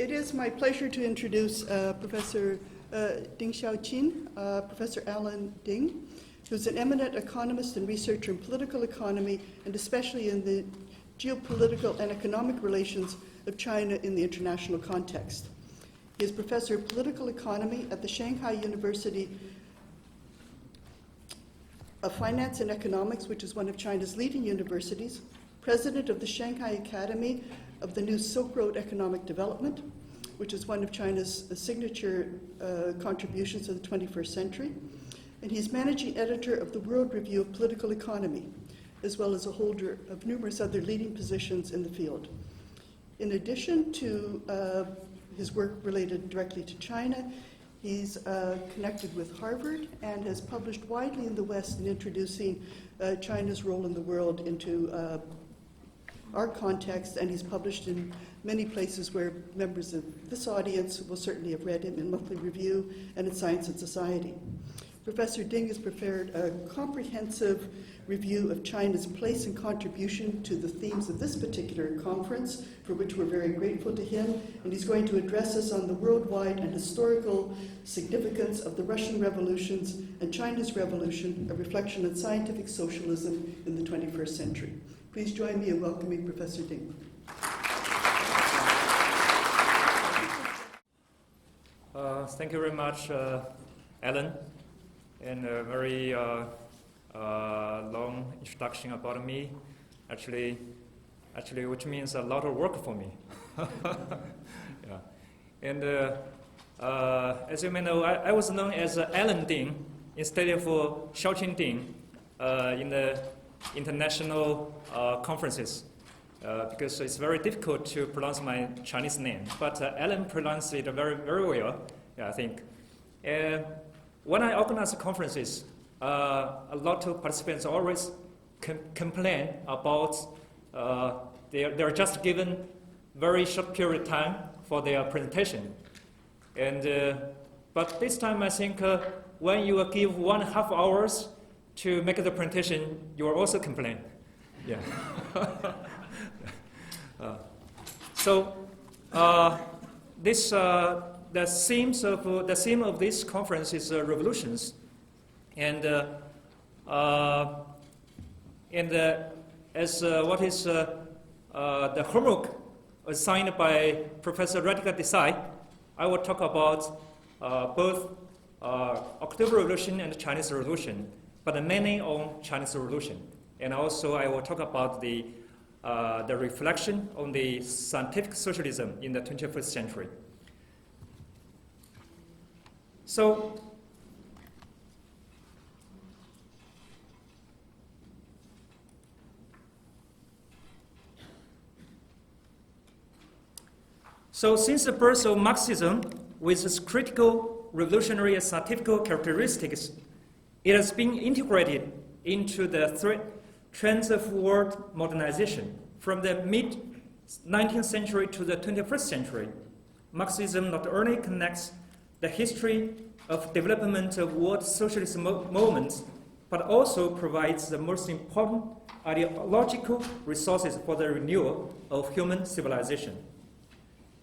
It is my pleasure to introduce Professor Ding Xiaoqin, Professor Alan Ding, who's an eminent economist and researcher in political economy, and especially in the geopolitical and economic relations of China in the international context. He is professor of political economy at the Shanghai University of Finance and Economics, which is one of China's leading universities, president of the Shanghai Academy of the New Silk Road Economic Development, which is one of China's signature contributions to the 21st century, and he's managing editor of the World Review of Political Economy, as well as a holder of numerous other leading positions in the field. In addition to his work related directly to China, he's connected with Harvard and has published widely in the West in introducing China's role in the world into our context, and he's published in many places where members of this audience will certainly have read him, in Monthly Review and in Science and Society. Professor Ding has prepared a comprehensive review of China's place and contribution to the themes of this particular conference, for which we're very grateful to him, and he's going to address us on the worldwide and historical significance of the Russian revolutions and China's revolution, a reflection on scientific socialism in the 21st century. Please join me in welcoming Professor Ding. Thank you very much, Alan, and a very long introduction about me, actually, which means a lot of work for me. Yeah. And as you may know, I was known as Alan Ding instead of Xiaoqin Ding in the international conferences, because it's very difficult to pronounce my Chinese name. But Alan pronounced it very, very well, yeah, I think. When I organize conferences, a lot of participants always complain about they're just given very short period of time for their presentation. And but this time I think when you give 1.5 hours to make the presentation, you will also complain. Yeah. This the theme of this conference is revolutions, and as what is the homework assigned by Professor Radhika Desai, I will talk about both October Revolution and Chinese Revolution, but mainly on Chinese Revolution. And also I will talk about the reflection on the scientific socialism in the 21st century. So since the birth of Marxism, with its critical, revolutionary, and scientific characteristics, it has been integrated into the trends of world modernization. From the mid-19th century to the 21st century, Marxism not only connects the history of development of world socialist movements, but also provides the most important ideological resources for the renewal of human civilization.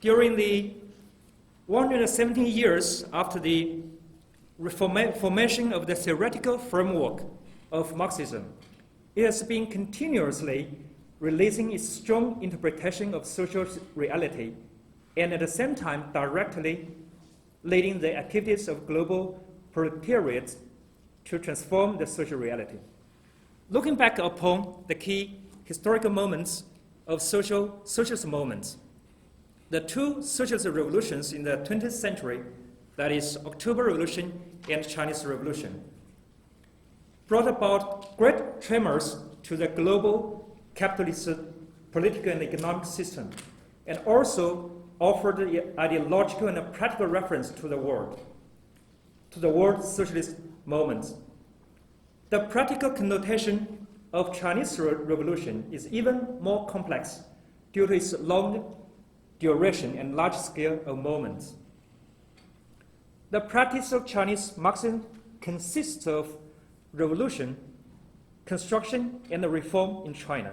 During the 117 years after the formation of the theoretical framework of Marxism, it has been continuously releasing its strong interpretation of social reality, and at the same time directly leading the activities of global proletariat to transform the social reality. Looking back upon the key historical moments of socialist movements, the two socialist revolutions in the 20th century, that is October Revolution and Chinese Revolution, brought about great tremors to the global capitalist political and economic system, and also offered the ideological and practical reference to the world socialist movements. The practical connotation of Chinese Revolution is even more complex due to its long duration and large scale of movements. The practice of Chinese Marxism consists of revolution, construction, and reform in China.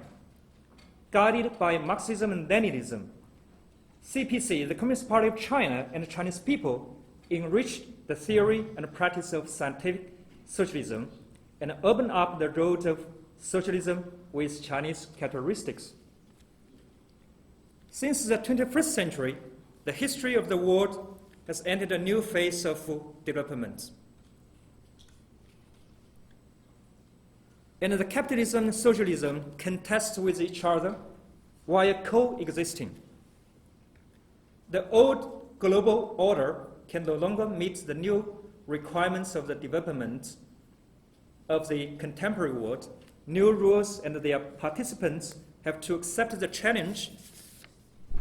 Guided by Marxism and Leninism, CPC, the Communist Party of China, and the Chinese people enriched the theory and practice of scientific socialism and opened up the road of socialism with Chinese characteristics. Since the 21st century, the history of the world has entered a new phase of development. And the capitalism and socialism contest with each other while coexisting. The old global order can no longer meet the new requirements of the development of the contemporary world. New rules and their participants have to accept the challenge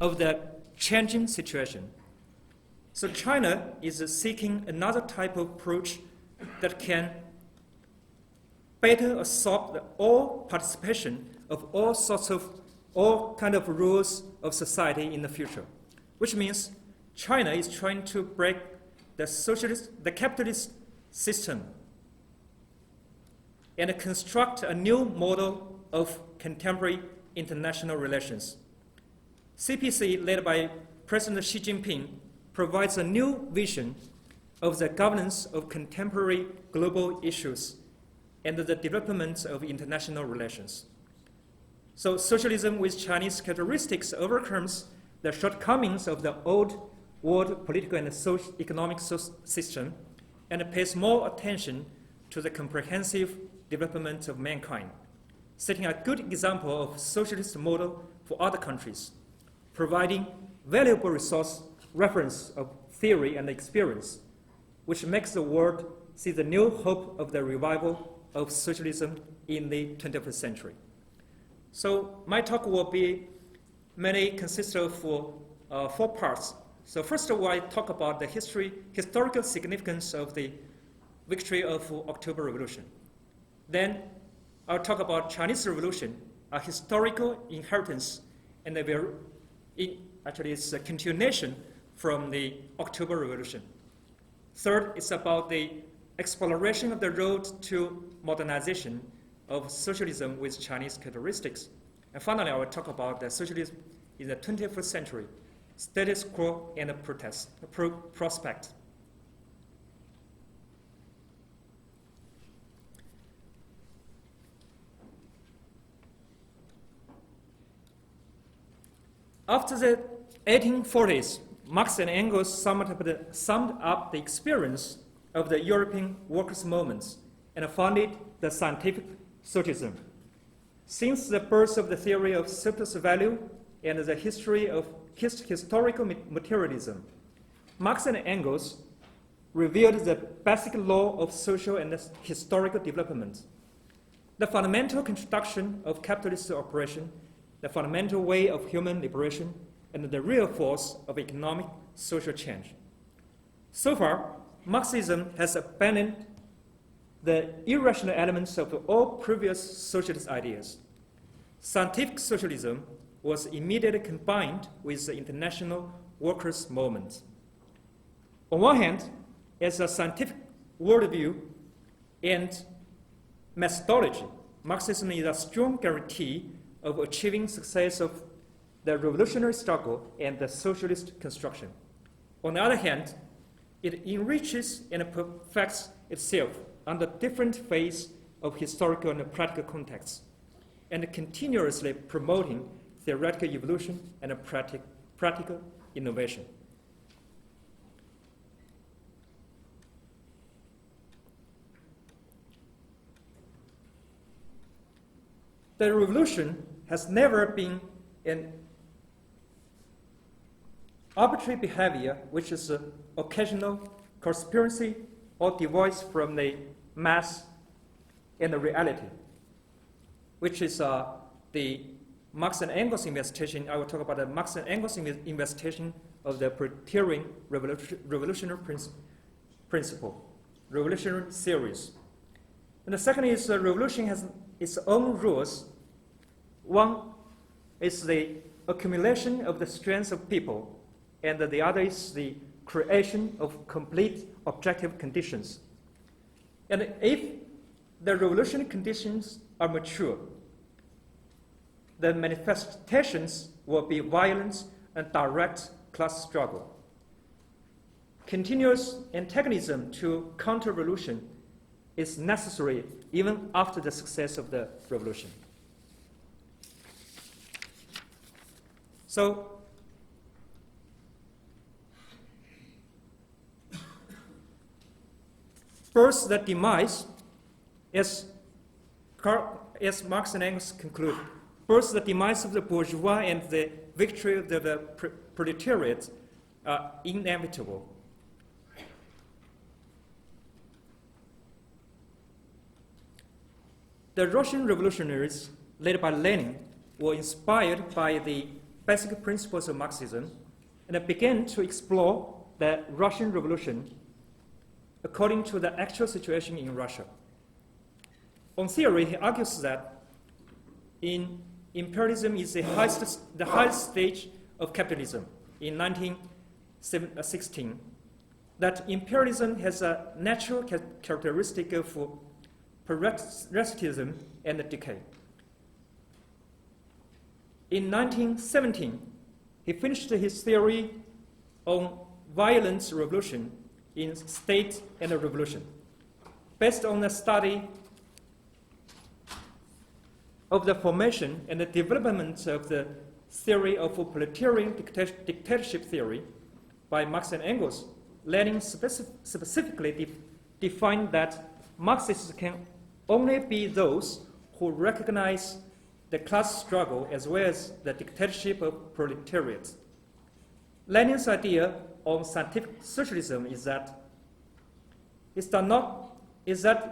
of the changing situation. So China is seeking another type of approach that can better absorb the all participation of all kind of rules of society in the future, which means China is trying to break the capitalist system and construct a new model of contemporary international relations. CPC, led by President Xi Jinping, provides a new vision of the governance of contemporary global issues and the development of international relations. So socialism with Chinese characteristics overcomes the shortcomings of the old world political and economic system and pays more attention to the comprehensive development of mankind, setting a good example of socialist model for other countries, providing valuable reference of theory and experience, which makes the world see the new hope of the revival of socialism in the 21st century. So my talk will be mainly consist of 4 parts. So first of all, I talk about the historical significance of the victory of October Revolution. Then I'll talk about Chinese Revolution, a historical inheritance, and actually it's a continuation from the October Revolution. Third, it's about the exploration of the road to modernization of socialism with Chinese characteristics. And finally, I will talk about the socialism in the 21st century, status quo and prospect. After the 1840s, Marx and Engels summed up the experience of the European workers' movements and founded the Scientific Socialism. Since the birth of the theory of surplus value and the history of historical materialism, Marx and Engels revealed the basic law of social and historical development, the fundamental construction of capitalist operation, the fundamental way of human liberation, and the real force of economic social change. So far, Marxism has abandoned the irrational elements of all previous socialist ideas. Scientific socialism was immediately combined with the international workers' movement. On one hand, as a scientific worldview and methodology, Marxism is a strong guarantee of achieving success of the revolutionary struggle and the socialist construction. On the other hand, it enriches and perfects itself under different phases of historical and practical contexts, and continuously promoting theoretical evolution and practical innovation. The revolution has never been an arbitrary behavior which is an occasional conspiracy or devoid from the mass and the reality, which is the Marx and Engels investigation. I will talk about the Marx and Engels investigation of the Praetorian revolutionary principle, revolutionary theories. And the second is the revolution has its own rules. One is the accumulation of the strength of people, and the other is the creation of complete objective conditions. And if the revolutionary conditions are mature, the manifestations will be violent, and direct class struggle. Continuous antagonism to counter-revolution is necessary even after the success of the revolution. So, first, the demise, as Marx and Engels conclude, first, the demise of the bourgeois and the victory of the proletariat are inevitable. The Russian revolutionaries, led by Lenin, were inspired by the basic principles of Marxism and began to explore the Russian Revolution according to the actual situation in Russia. On theory, he argues that imperialism is the highest stage of capitalism in 1916, that imperialism has a natural characteristic of parasitism and decay. In 1917, he finished his theory on violent revolution in state and revolution, based on a study of the formation and the development of the theory of proletarian dictatorship theory by Marx and Engels. Lenin specifically defined that Marxists can only be those who recognize the class struggle as well as the dictatorship of proletariat. Lenin's idea on scientific socialism is that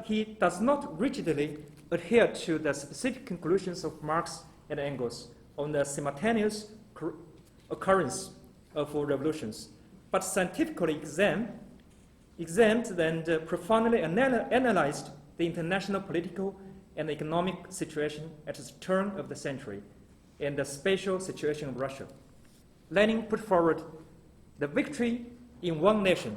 he does not rigidly adhere to the specific conclusions of Marx and Engels on the simultaneous occurrence of revolutions, but scientifically examined and profoundly analyzed the international political and economic situation at the turn of the century and the spatial situation of Russia. Lenin put forward the victory in one nation,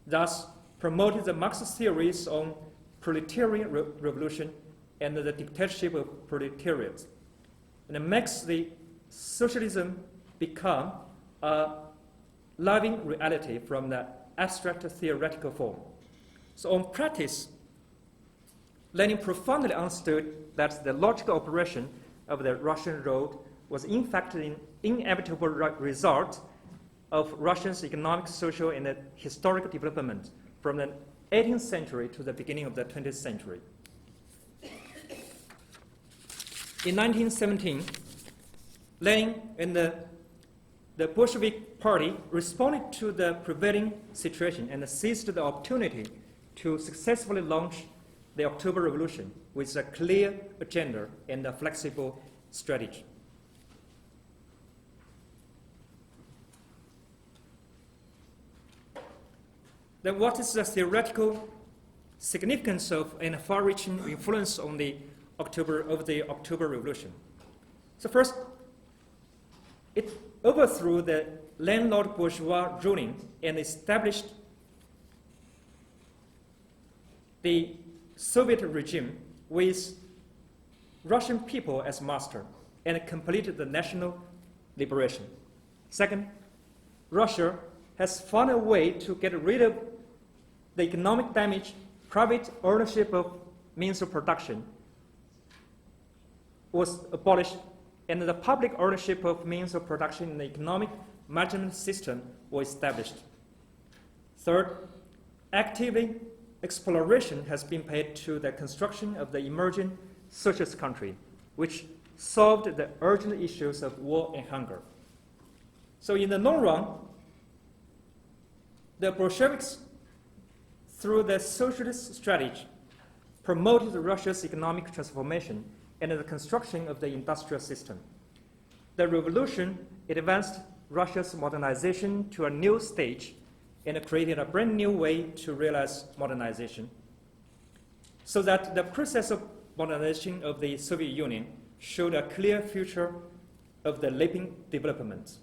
thus promoted the Marxist theories on proletarian revolution and the dictatorship of proletariat, and it makes the socialism become a living reality from the abstract theoretical form. So on practice, Lenin profoundly understood that the logical operation of the Russian road was in fact an inevitable result of Russia's economic, social, and historical development from the 18th century to the beginning of the 20th century. In 1917, Lenin and the Bolshevik Party responded to the prevailing situation and seized the opportunity to successfully launch the October Revolution with a clear agenda and a flexible strategy. Then what is the theoretical significance of and far-reaching influence on the October Revolution? So first, it overthrew the landlord bourgeois ruling and established the Soviet regime with Russian people as master and completed the national liberation. Second, Russia has found a way to get rid of the economic damage. Private ownership of means of production was abolished, and the public ownership of means of production in the economic management system was established. Third, actively exploration has been paid to the construction of the emerging socialist country, which solved the urgent issues of war and hunger. So in the long run, the Bolsheviks, through the socialist strategy, promoted Russia's economic transformation and the construction of the industrial system. The revolution advanced Russia's modernization to a new stage and created a brand new way to realize modernization, so that the process of modernization of the Soviet Union showed a clear future of the leaping development.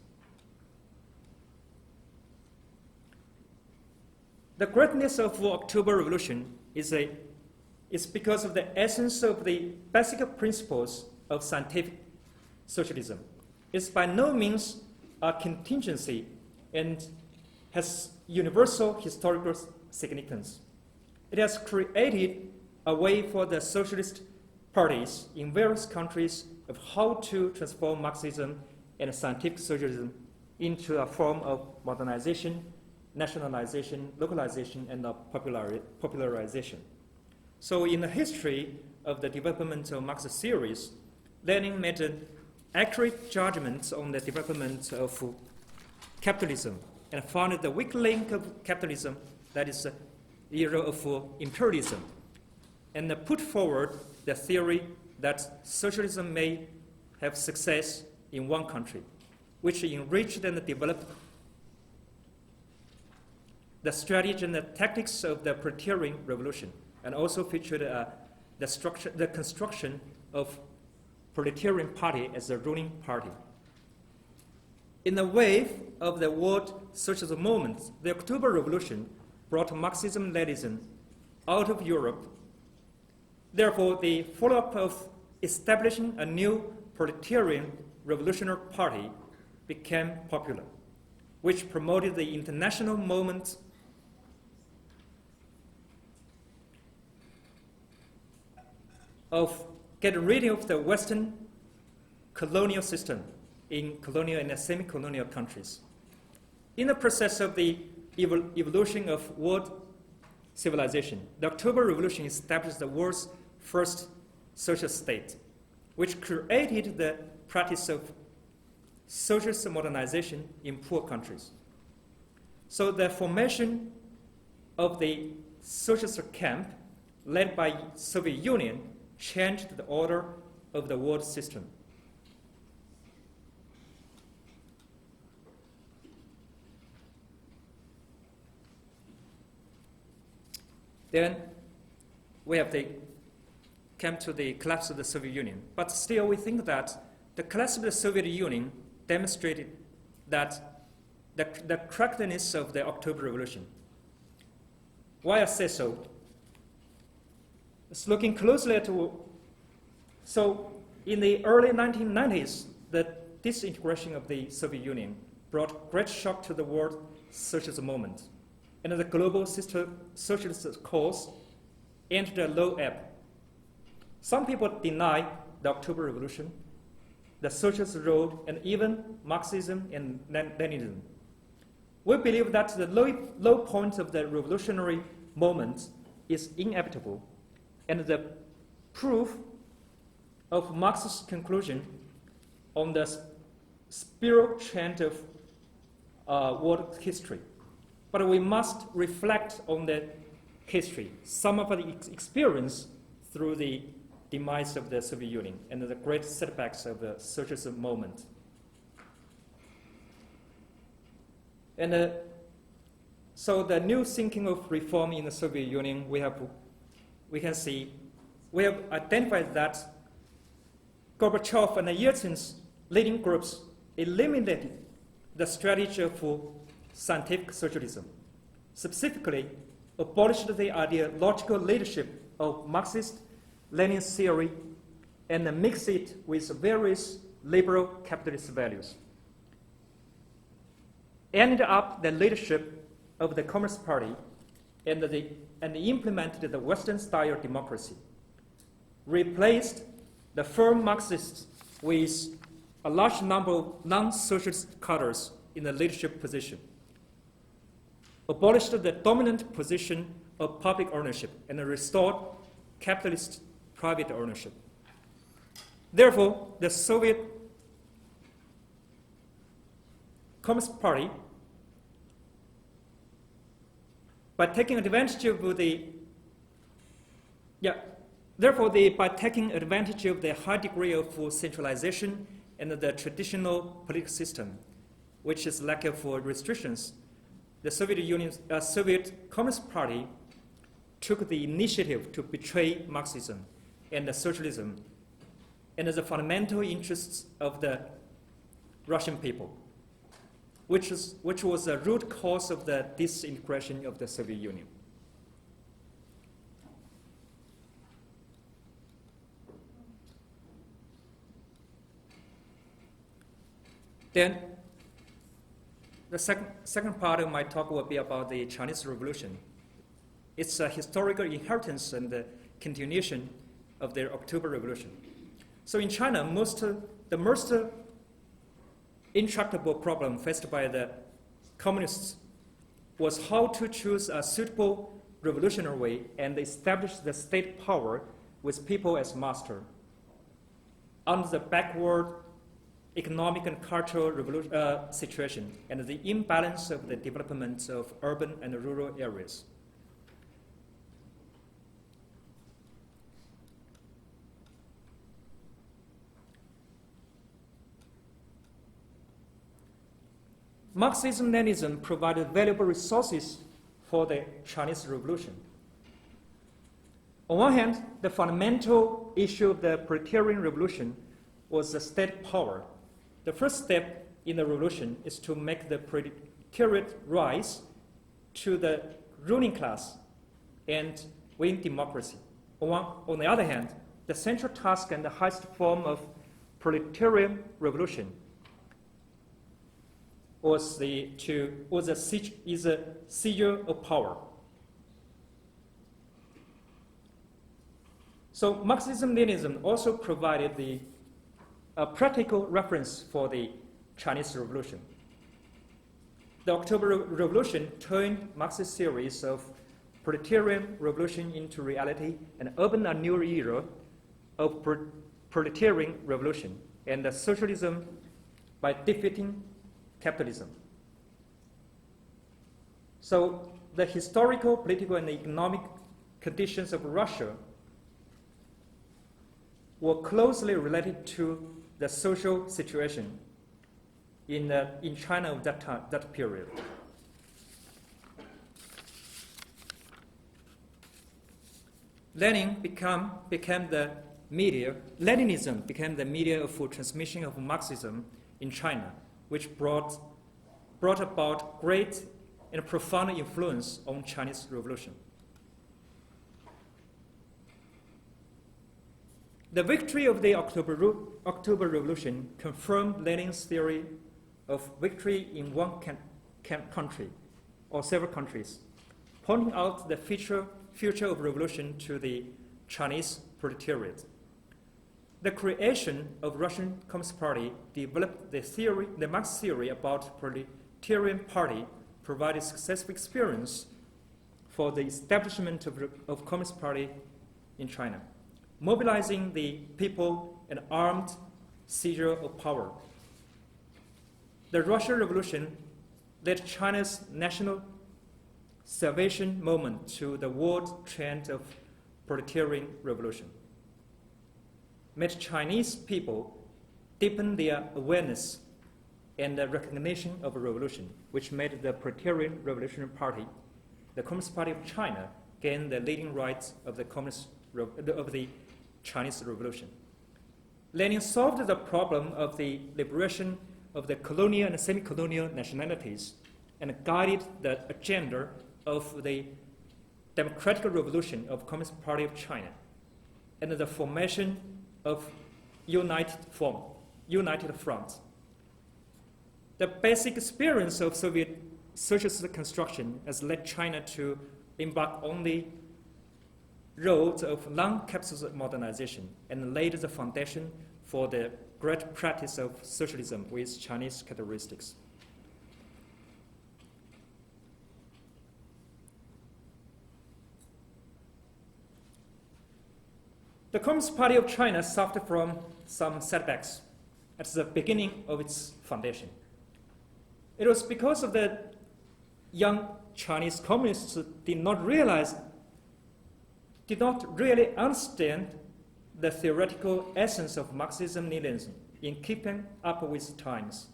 The greatness of the October Revolution is because of the essence of the basic principles of scientific socialism. It's by no means a contingency and has universal historical significance. It has created a way for the socialist parties in various countries of how to transform Marxism and scientific socialism into a form of modernization, nationalization, localization, and popularization. So in the history of the development of Marxist theories, Lenin made an accurate judgment on the development of capitalism and found the weak link of capitalism, that is the era of imperialism, and put forward the theory that socialism may have success in one country, which enriched and developed the strategy and the tactics of the proletarian revolution, and also featured the construction of proletarian party as the ruling party. In the wave of the world socialism movement, the October Revolution brought Marxism-Leninism out of Europe. Therefore, the follow-up of establishing a new proletarian revolutionary party became popular, which promoted the international movement of getting rid of the Western colonial system in colonial and semi-colonial countries. In the process of the evolution of world civilization, the October Revolution established the world's first social state, which created the practice of socialist modernization in poor countries. So the formation of the socialist camp led by Soviet Union changed the order of the world system. Then we have come to the collapse of the Soviet Union. But still, we think that the collapse of the Soviet Union demonstrated that the correctness of the October Revolution. Why I say so? It's looking closely at, so in the early 1990s, the disintegration of the Soviet Union brought great shock to the world socialist movement, and the global socialist cause entered a low ebb. Some people deny the October Revolution, the socialist road, and even Marxism and Leninism. We believe that the low point of the revolutionary movement is inevitable, and the proof of Marx's conclusion on the spiral trend of world history. But we must reflect on the history, some of the experience through the demise of the Soviet Union and the great setbacks of the socialist movement. And so the new thinking of reform in the Soviet Union, we have identified that Gorbachev and Yeltsin's leading groups eliminated the strategy of scientific socialism, specifically abolished the ideological leadership of Marxist Lenin theory and mixed it with various liberal capitalist values. Ended up the leadership of the Communist Party and implemented the Western-style democracy, replaced the firm Marxists with a large number of non-socialist cadres in the leadership position, abolished the dominant position of public ownership, and restored capitalist private ownership. Therefore, the Soviet Communist Party, by taking advantage of the high degree of centralization and the traditional political system, which is lack of restrictions, the Soviet Communist Party took the initiative to betray Marxism and socialism and the fundamental interests of the Russian people, which was the root cause of the disintegration of the Soviet Union. Then, The second part of my talk will be about the Chinese Revolution. It's a historical inheritance and the continuation of the October Revolution. So in China, the most intractable problem faced by the communists was how to choose a suitable revolutionary way and establish the state power with people as master. Under the backward economic and cultural situation and the imbalance of the development of urban and rural areas. Marxism-Leninism provided valuable resources for the Chinese Revolution. On one hand, the fundamental issue of the proletarian revolution was the state power. The first step in the revolution is to make the proletariat rise to the ruling class and win democracy. On the other hand, the central task and the highest form of proletarian revolution is a seizure of power. So Marxism-Leninism also provided a practical reference for the Chinese Revolution. The October Revolution turned Marxist theories of proletarian revolution into reality and opened a new era of proletarian revolution and the socialism by defeating capitalism. So the historical, political, and economic conditions of Russia were closely related to the social situation in China of that period. Leninism became the media for transmission of Marxism in China, which brought about great and profound influence on Chinese Revolution. The victory of the October Revolution confirmed Lenin's theory of victory in one country or several countries, pointing out the future of revolution to the Chinese proletariat. The creation of Russian Communist Party developed the Marx theory about proletarian party, provided successful experience for the establishment of Communist Party in China, mobilizing the people and armed seizure of power. The Russian Revolution led China's national salvation moment to the world trend of proletarian revolution, made Chinese people deepen their awareness and the recognition of a revolution, which made the proletarian revolutionary party, the Communist Party of China, gain the leading rights of the Chinese Revolution. Lenin solved the problem of the liberation of the colonial and semi-colonial nationalities and guided the agenda of the democratic revolution of Communist Party of China and the formation of united front. The basic experience of Soviet socialist construction has led China to embark on the road of non-capitalist modernization and laid the foundation for the great practice of socialism with Chinese characteristics. The Communist Party of China suffered from some setbacks at the beginning of its foundation. It was because of the young Chinese communists did not really understand the theoretical essence of Marxism-Leninism in keeping up with times,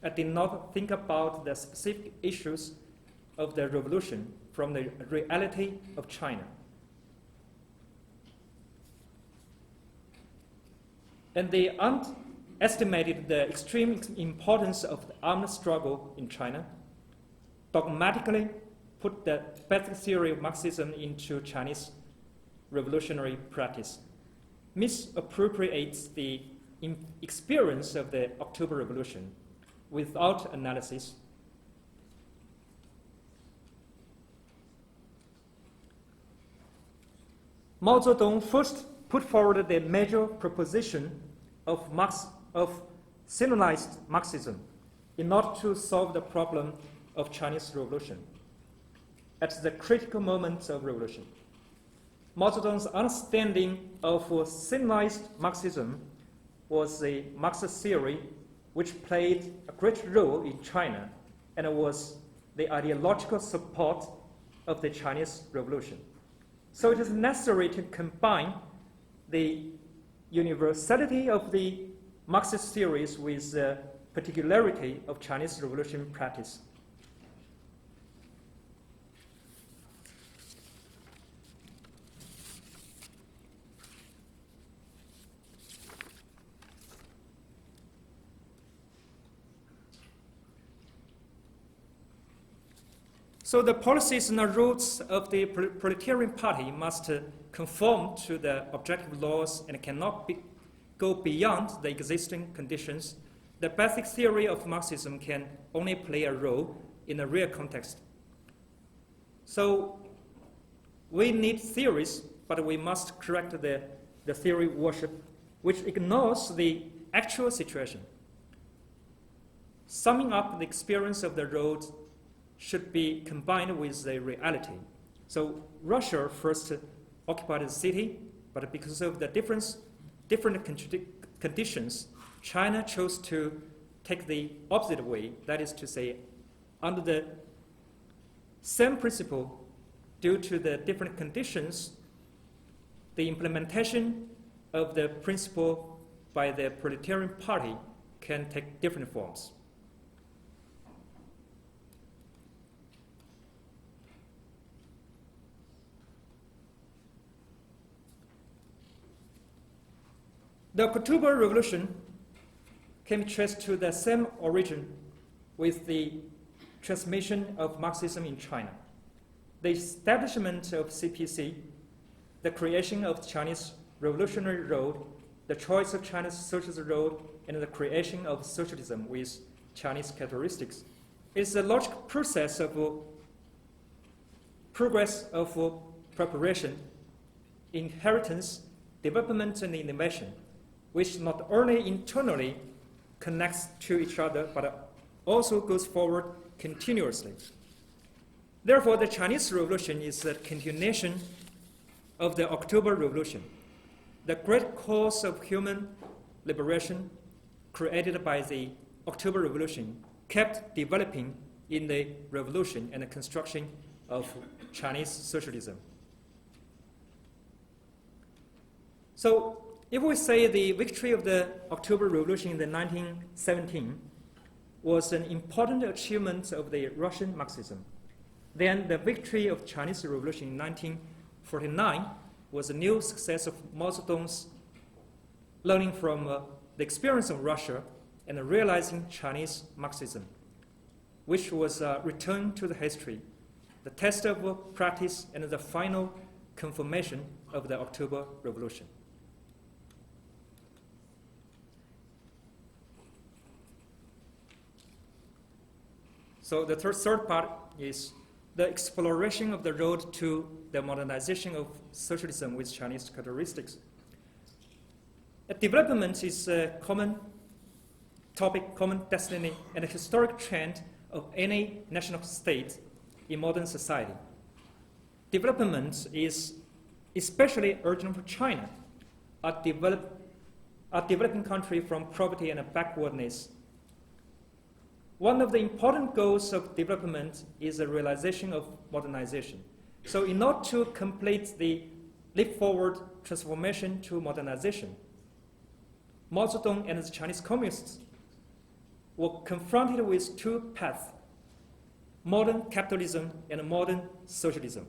and did not think about the specific issues of the revolution from the reality of China. And they underestimated the extreme importance of the armed struggle in China, dogmatically put the basic theory of Marxism into Chinese revolutionary practice, misappropriates the experience of the October Revolution without analysis, Mao Zedong first put forward the major proposition of synchronized Marxism in order to solve the problem of Chinese Revolution at the critical moment of revolution. Mao Zedong's understanding of synchronized Marxism was a Marxist theory which played a great role in China and was the ideological support of the Chinese Revolution. So it is necessary to combine the universality of the Marxist theories with the particularity of Chinese Revolution practice. So the policies and the rules of the proletarian party must conform to the objective laws and cannot go beyond the existing conditions. The basic theory of Marxism can only play a role in a real context. So we need theories, but we must correct the theory worship, which ignores the actual situation. Summing up the experience of the road should be combined with the reality. So Russia first occupied the city, but because of the different conditions, China chose to take the opposite way, that is to say, under the same principle, due to the different conditions, the implementation of the principle by the proletarian party can take different forms. The October Revolution can be traced to the same origin with the transmission of Marxism in China. The establishment of CPC, the creation of the Chinese Revolutionary Road, the choice of China's socialist road, and the creation of socialism with Chinese characteristics is a logical process of progress of preparation, inheritance, development, and innovation, which not only internally connects to each other, but also goes forward continuously. Therefore, the Chinese Revolution is a continuation of the October Revolution, the great cause of human liberation created by the October Revolution kept developing in the revolution and the construction of Chinese socialism. So, if we say the victory of the October Revolution in the 1917 was an important achievement of the Russian Marxism, then the victory of Chinese Revolution in 1949 was a new success of Mao Zedong's learning from the experience of Russia and realizing Chinese Marxism, which was returned to the history, the test of practice, and the final confirmation of the October Revolution. So the third part is the exploration of the road to the modernization of socialism with Chinese characteristics. Development is a common topic, common destiny, and a historic trend of any national state in modern society. Development is especially urgent for China, a developing country from poverty and backwardness. One of the important goals of development is the realization of modernization. So in order to complete the leap forward transformation to modernization, Mao Zedong and the Chinese communists were confronted with two paths, modern capitalism and modern socialism.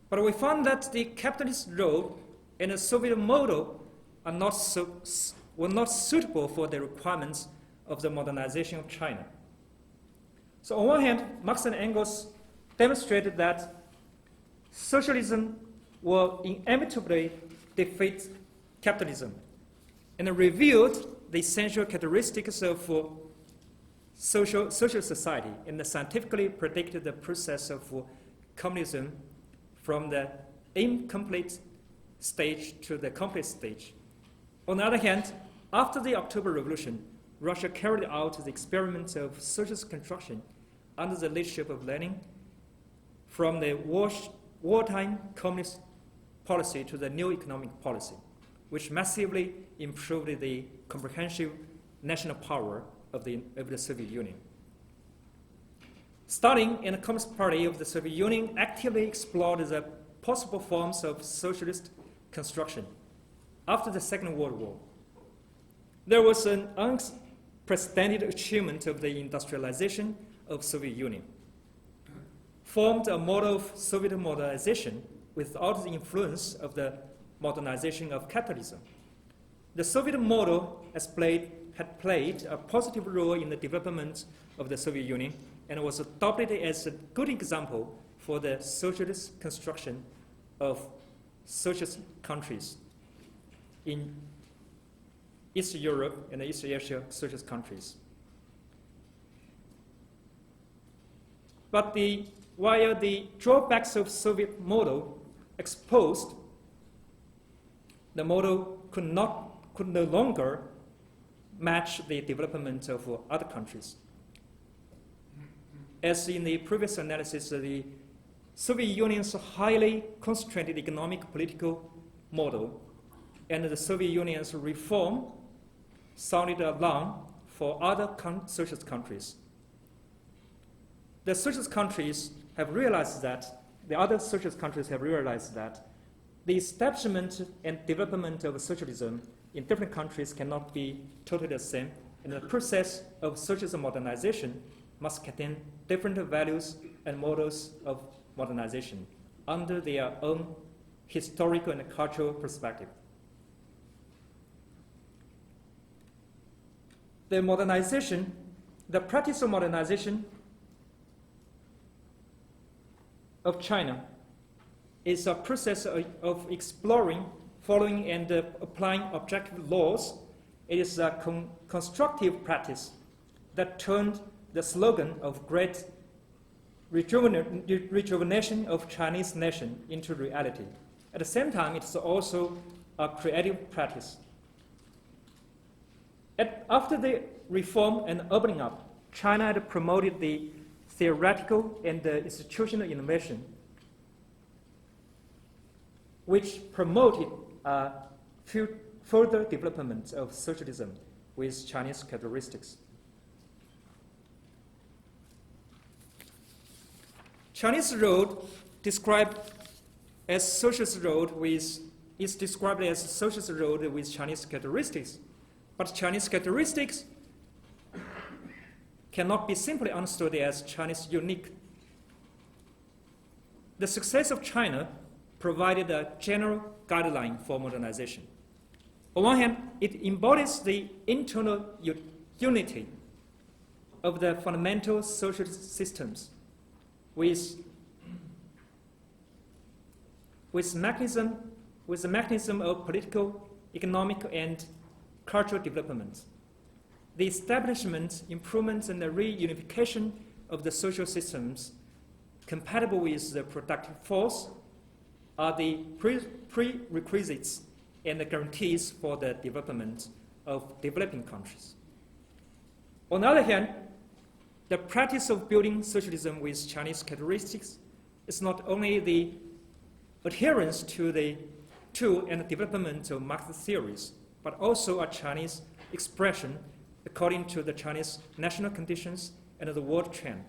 But we found that the capitalist road and the Soviet model were not suitable for the requirements of the modernization of China. So on one hand, Marx and Engels demonstrated that socialism will inevitably defeat capitalism and revealed the essential characteristics of social society and scientifically predicted the process of communism from the incomplete stage to the complete stage. On the other hand, after the October Revolution, Russia carried out the experiment of socialist construction under the leadership of Lenin, from the wartime communist policy to the new economic policy, which massively improved the comprehensive national power of the Soviet Union. Stalin and the Communist Party of the Soviet Union actively explored the possible forms of socialist construction after the Second World War. There was an unprecedented achievement of the industrialization of Soviet Union, formed a model of Soviet modernization without the influence of the modernization of capitalism. The Soviet model had played a positive role in the development of the Soviet Union and was adopted as a good example for the socialist construction of socialist countries in East Europe and East Asia socialist countries. But while the drawbacks of Soviet model exposed, the model could no longer match the development of other countries. As in the previous analysis, the Soviet Union's highly concentrated economic political model and the Soviet Union's reform sounded alarm for other socialist countries. The socialist countries have realized that, the other socialist countries have realized that the establishment and development of socialism in different countries cannot be totally the same, and the process of socialism modernization must contain different values and models of modernization under their own historical and cultural perspective. The practice of modernization of China is a process of exploring, following, and applying objective laws. It is a constructive practice that turned the slogan of great rejuvenation of Chinese nation into reality. At the same time, it is also a creative practice. After the reform and opening up, China had promoted the theoretical and institutional innovation, which promoted further development of socialism with Chinese characteristics. Chinese road described as socialist road is described as socialist road with Chinese characteristics, but Chinese characteristics cannot be simply understood as Chinese unique. The success of China provided a general guideline for modernization. On one hand, it embodies the internal unity of the fundamental social systems with the mechanism of political, economic, and cultural development. The establishment, improvement, and the reunification of the social systems compatible with the productive force are the prerequisites and the guarantees for the development of developing countries. On the other hand, the practice of building socialism with Chinese characteristics is not only the adherence to and the development of Marxist theories, but also a Chinese expression according to the Chinese national conditions and the world trend.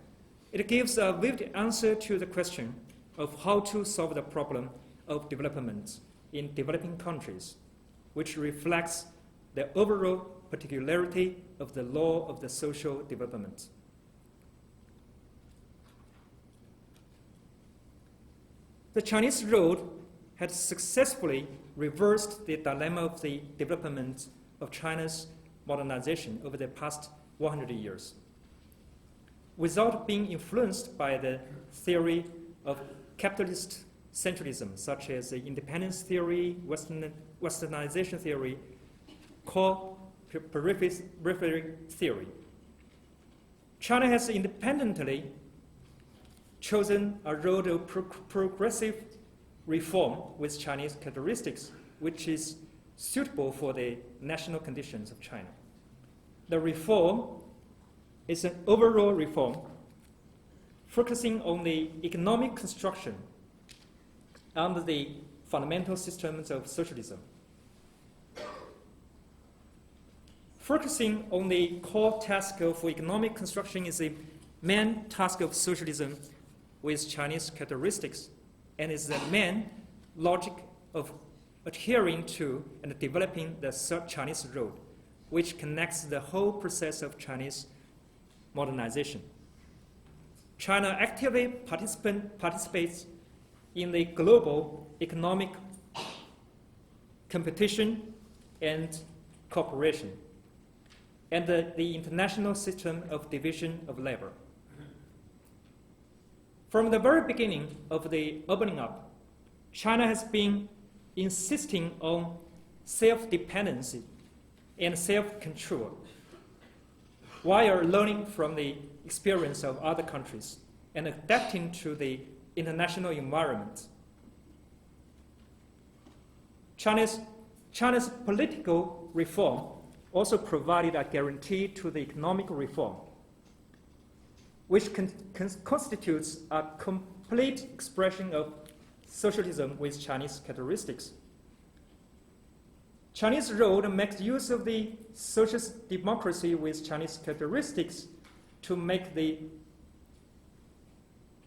It gives a vivid answer to the question of how to solve the problem of development in developing countries, which reflects the overall particularity of the law of the social development. The Chinese road had successfully reversed the dilemma of the development of China's modernization over the past 100 years, without being influenced by the theory of capitalist centralism, such as the independence theory, westernization theory, core periphery theory. China has independently chosen a road of progressive reform with Chinese characteristics, which is suitable for the national conditions of China. The reform is an overall reform focusing on the economic construction under the fundamental systems of socialism. Focusing on the core task of economic construction is the main task of socialism with Chinese characteristics, and is the main logic of adhering to and developing the Chinese road, which connects the whole process of Chinese modernization. China actively participates in the global economic competition and cooperation, and the international system of division of labor. From the very beginning of the opening up, China has been insisting on self-dependency and self-control, while learning from the experience of other countries and adapting to the international environment. China's political reform also provided a guarantee to the economic reform, which constitutes a complete expression of socialism with Chinese characteristics. Chinese road makes use of the socialist democracy with Chinese characteristics to make the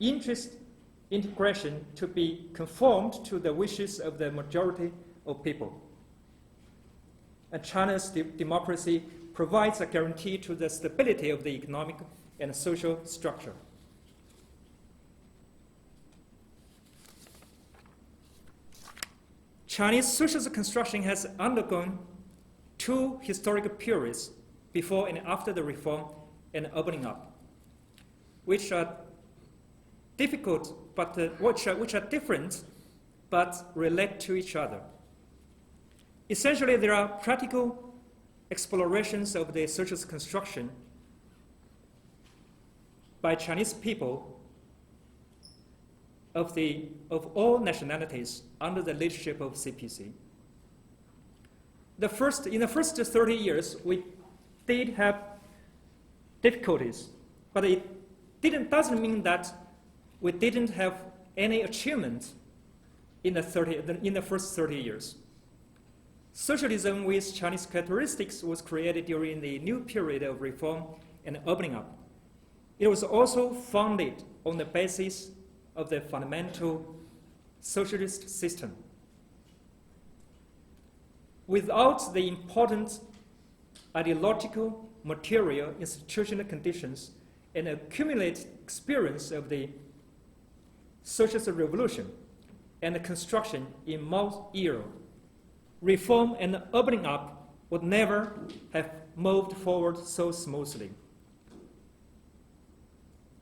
interest integration to be conformed to the wishes of the majority of people. And China's democracy provides a guarantee to the stability of the economic and social structure. Chinese socialist construction has undergone two historical periods before and after the reform and opening up, which are difficult, but which are different, but relate to each other. Essentially, there are practical explorations of the socialist construction by Chinese people of all nationalities under the leadership of CPC. In the first 30 years, we did have difficulties, but it doesn't mean that we didn't have any achievement in the first 30 years. Socialism with Chinese characteristics was created during the new period of reform and opening up. It was also founded on the basis of the fundamental socialist system. Without the important ideological, material, institutional conditions and accumulated experience of the socialist revolution and the construction in Mao's era, reform and opening up would never have moved forward so smoothly.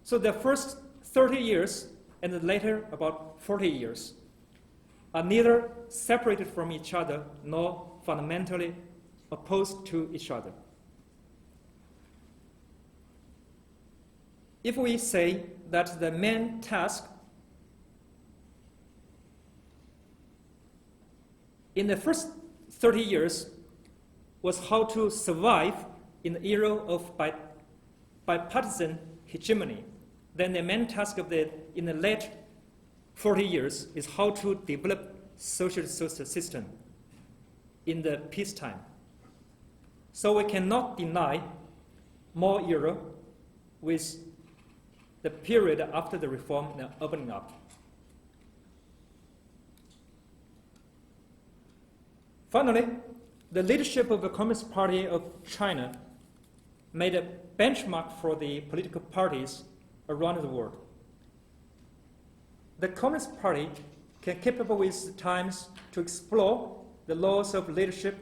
So the first 30 years and the later about 40 years are neither separated from each other nor fundamentally opposed to each other. If we say that the main task in the first 30 years was how to survive in the era of bipartisan hegemony, then the main task in the late 40 years is how to develop socialist system in the peacetime. So we cannot deny Mao era with the period after the reform and opening up. Finally, the leadership of the Communist Party of China made a benchmark for the political parties around the world. The Communist Party can keep up with the times to explore the laws of leadership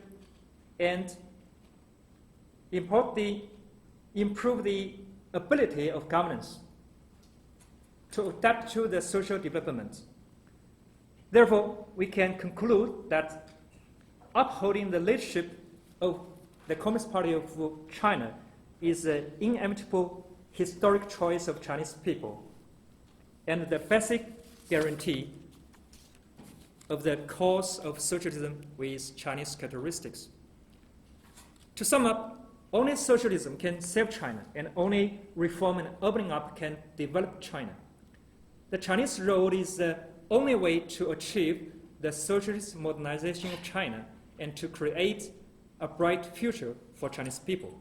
and improve the ability of governance to adapt to the social development. Therefore, we can conclude that upholding the leadership of the Communist Party of China is an inevitable historic choice of Chinese people and the basic guarantee of the cause of socialism with Chinese characteristics. To sum up, only socialism can save China, and only reform and opening up can develop China. The Chinese road is the only way to achieve the socialist modernization of China and to create a bright future for Chinese people.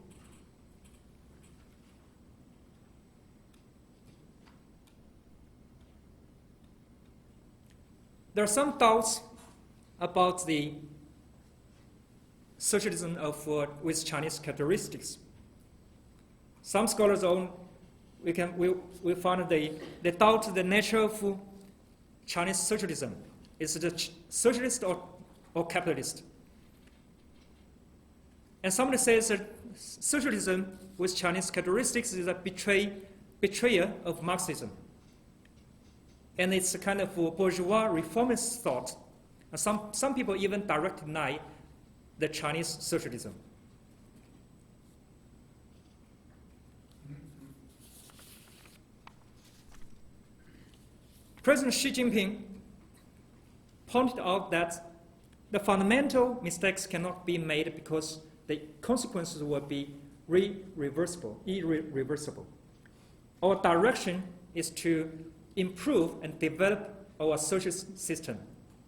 There are some doubts about the socialism with Chinese characteristics. Some scholars we found they doubt the nature of Chinese socialism. Is it socialist or capitalist? And somebody says that socialism with Chinese characteristics is a betrayer of Marxism. And it's a kind of bourgeois reformist thought. And some people even directly deny the Chinese socialism. President Xi Jinping pointed out that the fundamental mistakes cannot be made because the consequences will be irreversible. Our direction is to improve and develop our social system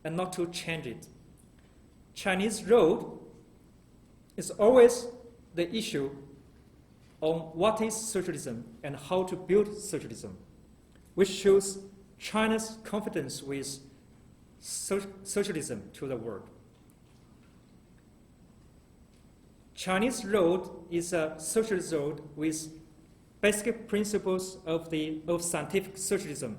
and not to change it. Chinese road is always the issue on what is socialism and how to build socialism, which shows China's confidence with socialism to the world. Chinese road is a socialist road with basic principles of scientific socialism,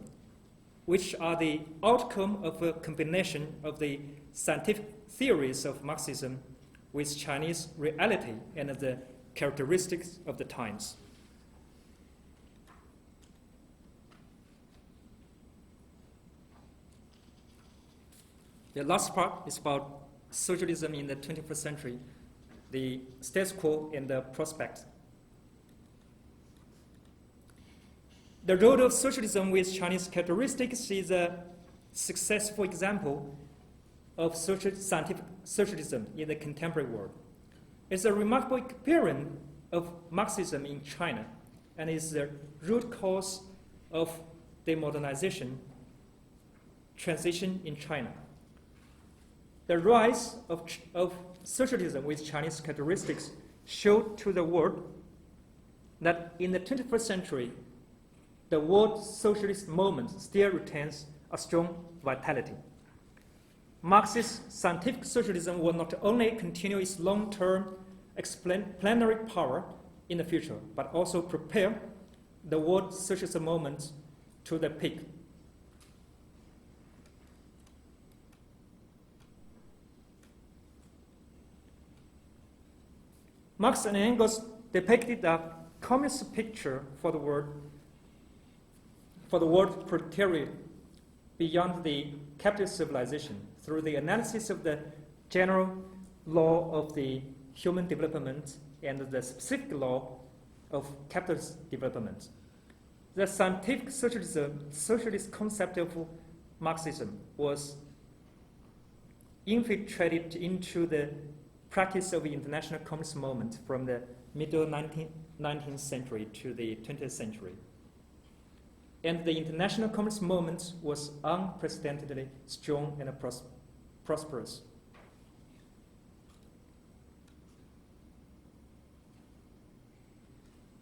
which are the outcome of a combination of the scientific theories of Marxism with Chinese reality and the characteristics of the times. The last part is about socialism in the 21st century, the status quo and the prospect. The road of socialism with Chinese characteristics is a successful example of scientific socialism in the contemporary world. It's a remarkable experience of Marxism in China and is the root cause of the modernization transition in China. The rise of socialism with Chinese characteristics showed to the world that in the 21st century, the world socialist movement still retains a strong vitality. Marxist scientific socialism will not only continue its long-term explanatory power in the future, but also prepare the world socialist movement to the peak. Marx and Engels depicted a communist picture for the world proletariat beyond the capitalist civilization through the analysis of the general law of the human development and the specific law of capitalist development. The scientific socialist concept of Marxism was infiltrated into the practice of the international communist movement from the middle 19th century to the 20th century. And the international communist movement was unprecedentedly strong and prosperous.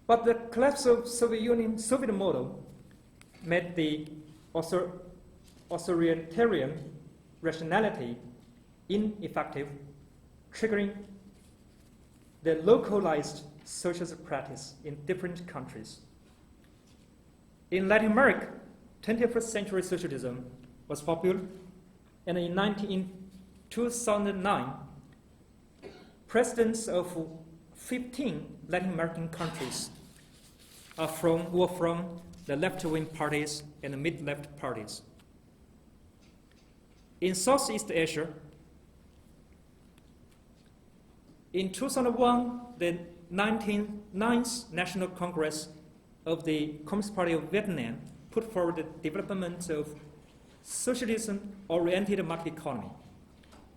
But the collapse of Soviet model made the authoritarian rationality ineffective, triggering the localized socialist practice in different countries. In Latin America, 21st century socialism was popular, and in 2009, presidents of 15 Latin American countries were from the left-wing parties and the mid-left parties. In Southeast Asia, in 2001, the 99th National Congress of the Communist Party of Vietnam put forward the development of socialism-oriented market economy.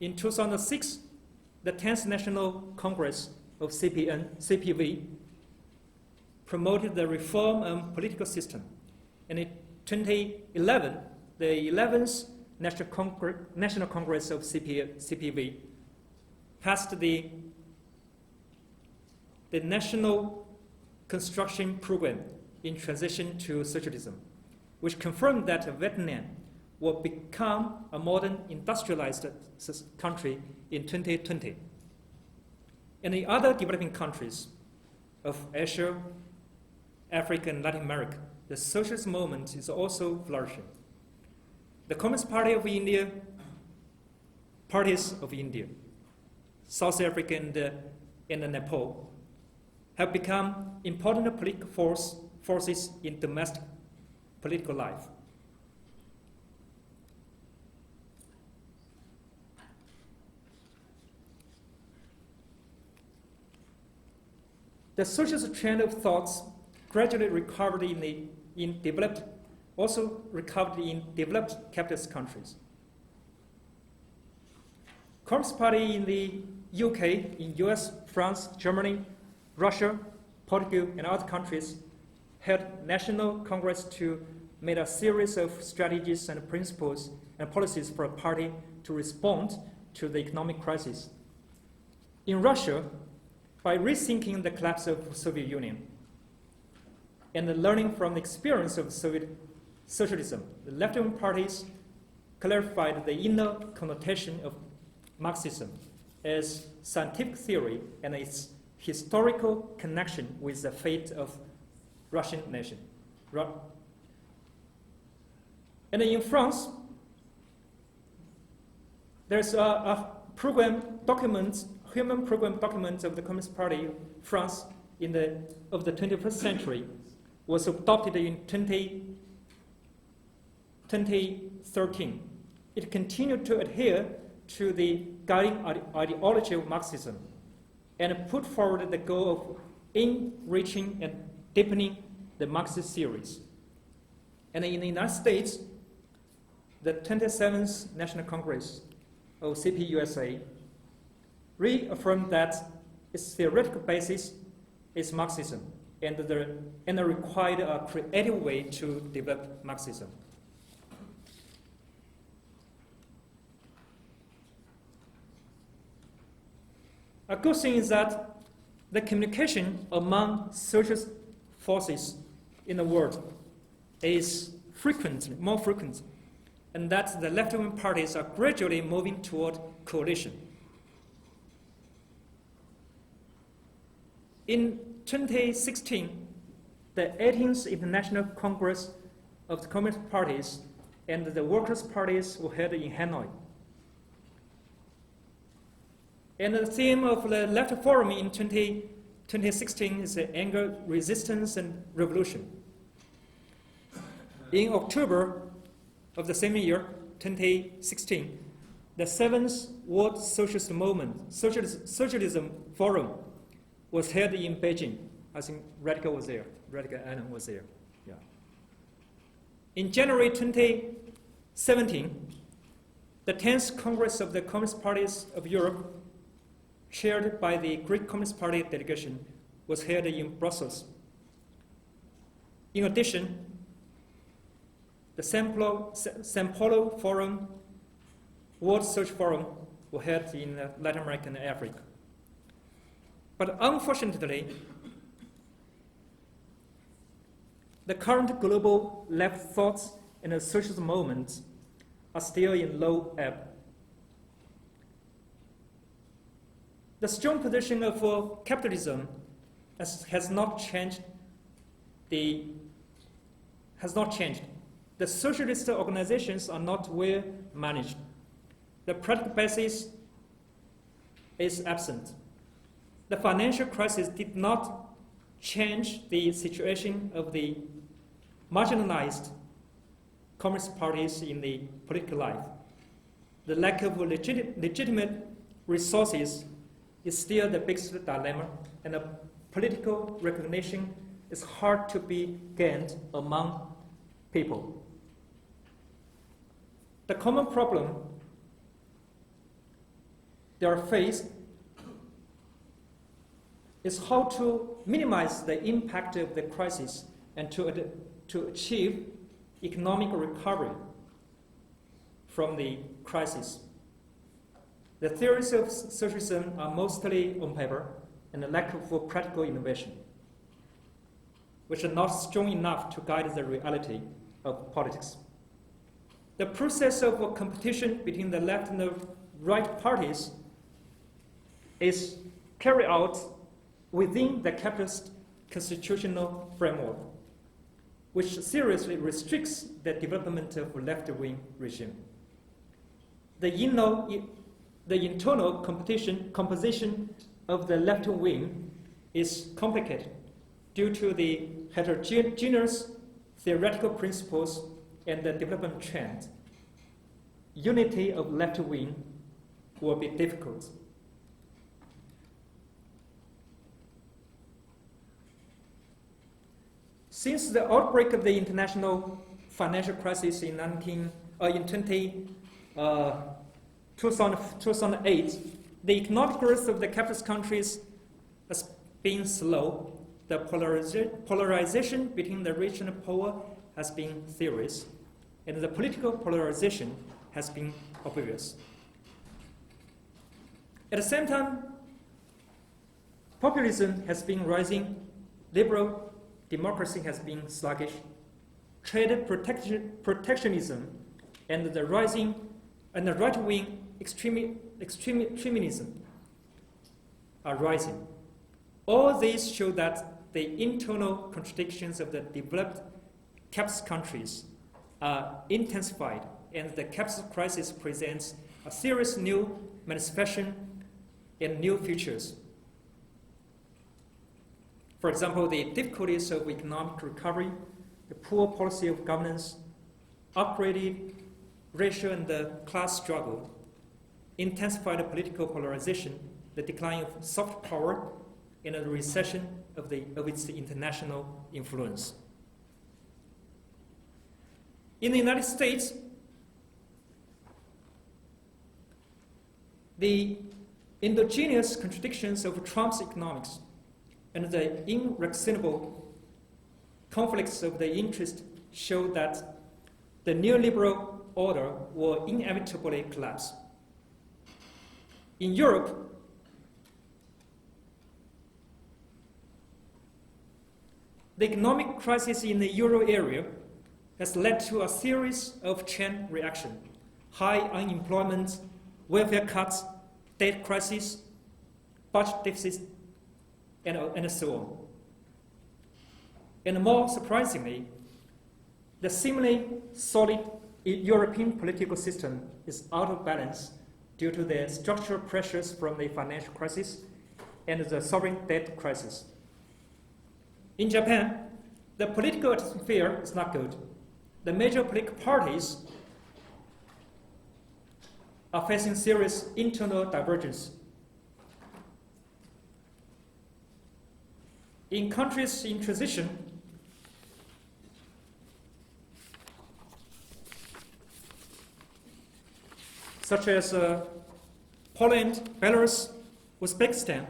In 2006, the 10th National Congress of CPV promoted the reform of political system. And in 2011, the 11th National Congress of CPV passed the National Construction Program in transition to socialism, which confirmed that Vietnam will become a modern industrialized country in 2020. In the other developing countries of Asia, Africa, and Latin America, the socialist movement is also flourishing. The Communist Party of India, parties of India, South Africa, and Nepal have become important political forces in domestic political life. The socialist trend of thoughts gradually recovered in developed capitalist countries. Communist Party in the UK, in US, France, Germany, Russia, Portugal, and other countries held national congress to make a series of strategies and principles and policies for a party to respond to the economic crisis. In Russia, by rethinking the collapse of the Soviet Union and learning from the experience of Soviet socialism, the left-wing parties clarified the inner connotation of Marxism as scientific theory and its historical connection with the fate of Russian nation. And in France, there's a program document, human program document of the Communist Party of France of the 21st century was adopted in 2013. It continued to adhere to the guiding ideology of Marxism and put forward the goal of enriching and deepening the Marxist theories. And in the United States, the 27th National Congress of CPUSA reaffirmed that its theoretical basis is Marxism and required a creative way to develop Marxism. A good thing is that the communication among socialist forces in the world is more frequent, and that the left-wing parties are gradually moving toward coalition. In 2016, the 18th International Congress of the Communist Parties and the Workers' Parties were held in Hanoi. And the theme of the Left Forum in 2016 is anger, resistance, and revolution. In October of the same year, 2016, the 7th World Socialist Movement, Socialism Forum, was held in Beijing. I think Radical was there. Radical Allen was there. Yeah. In January 2017, the 10th Congress of the Communist Parties of Europe, chaired by the Greek Communist Party delegation, was held in Brussels. In addition, the Sao Paulo Forum, World Social Forum, were held in Latin America and Africa. But unfortunately, the current global left thoughts and the socialist movements are still in low ebb. The strong position of capitalism has not changed. The socialist organizations are not well managed. The practical basis is absent. The financial crisis did not change the situation of the marginalized communist parties in the political life. The lack of legitimate resources is still the biggest dilemma, and the political recognition is hard to be gained among people. The common problem they are faced is how to minimize the impact of the crisis and to achieve economic recovery from the crisis. The theories of socialism are mostly on paper and a lack of practical innovation, which are not strong enough to guide the reality of politics. The process of competition between the left and the right parties is carried out within the capitalist constitutional framework, which seriously restricts the development of left-wing regime. The internal composition of the left wing is complicated due to the heterogeneous theoretical principles and the development trend. Unity of left wing will be difficult. Since the outbreak of the international financial crisis in 2008, the economic growth of the capitalist countries has been slow. The polarization between the rich and the poor has been serious, and the political polarization has been obvious. At the same time, populism has been rising, liberal democracy has been sluggish, trade protectionism and the rising and the right-wing extremism are rising. All these show that the internal contradictions of the developed capitalist countries are intensified, and the capitalist crisis presents a serious new manifestation and new futures. For example, the difficulties of economic recovery, the poor policy of governance, upgraded racial and the class struggle, intensified political polarization, the decline of soft power, and the recession of its international influence. In the United States, the endogenous contradictions of Trump's economics and the irreconcilable conflicts of the interest show that the neoliberal order will inevitably collapse. In Europe, the economic crisis in the euro area has led to a series of chain reactions: high unemployment, welfare cuts, debt crisis, budget deficits, and so on. And more surprisingly, the seemingly solid European political system is out of balance due to the structural pressures from the financial crisis and the sovereign debt crisis. In Japan, the political atmosphere is not good. The major political parties are facing serious internal divergence. In countries in transition, such as Poland, Belarus, Uzbekistan,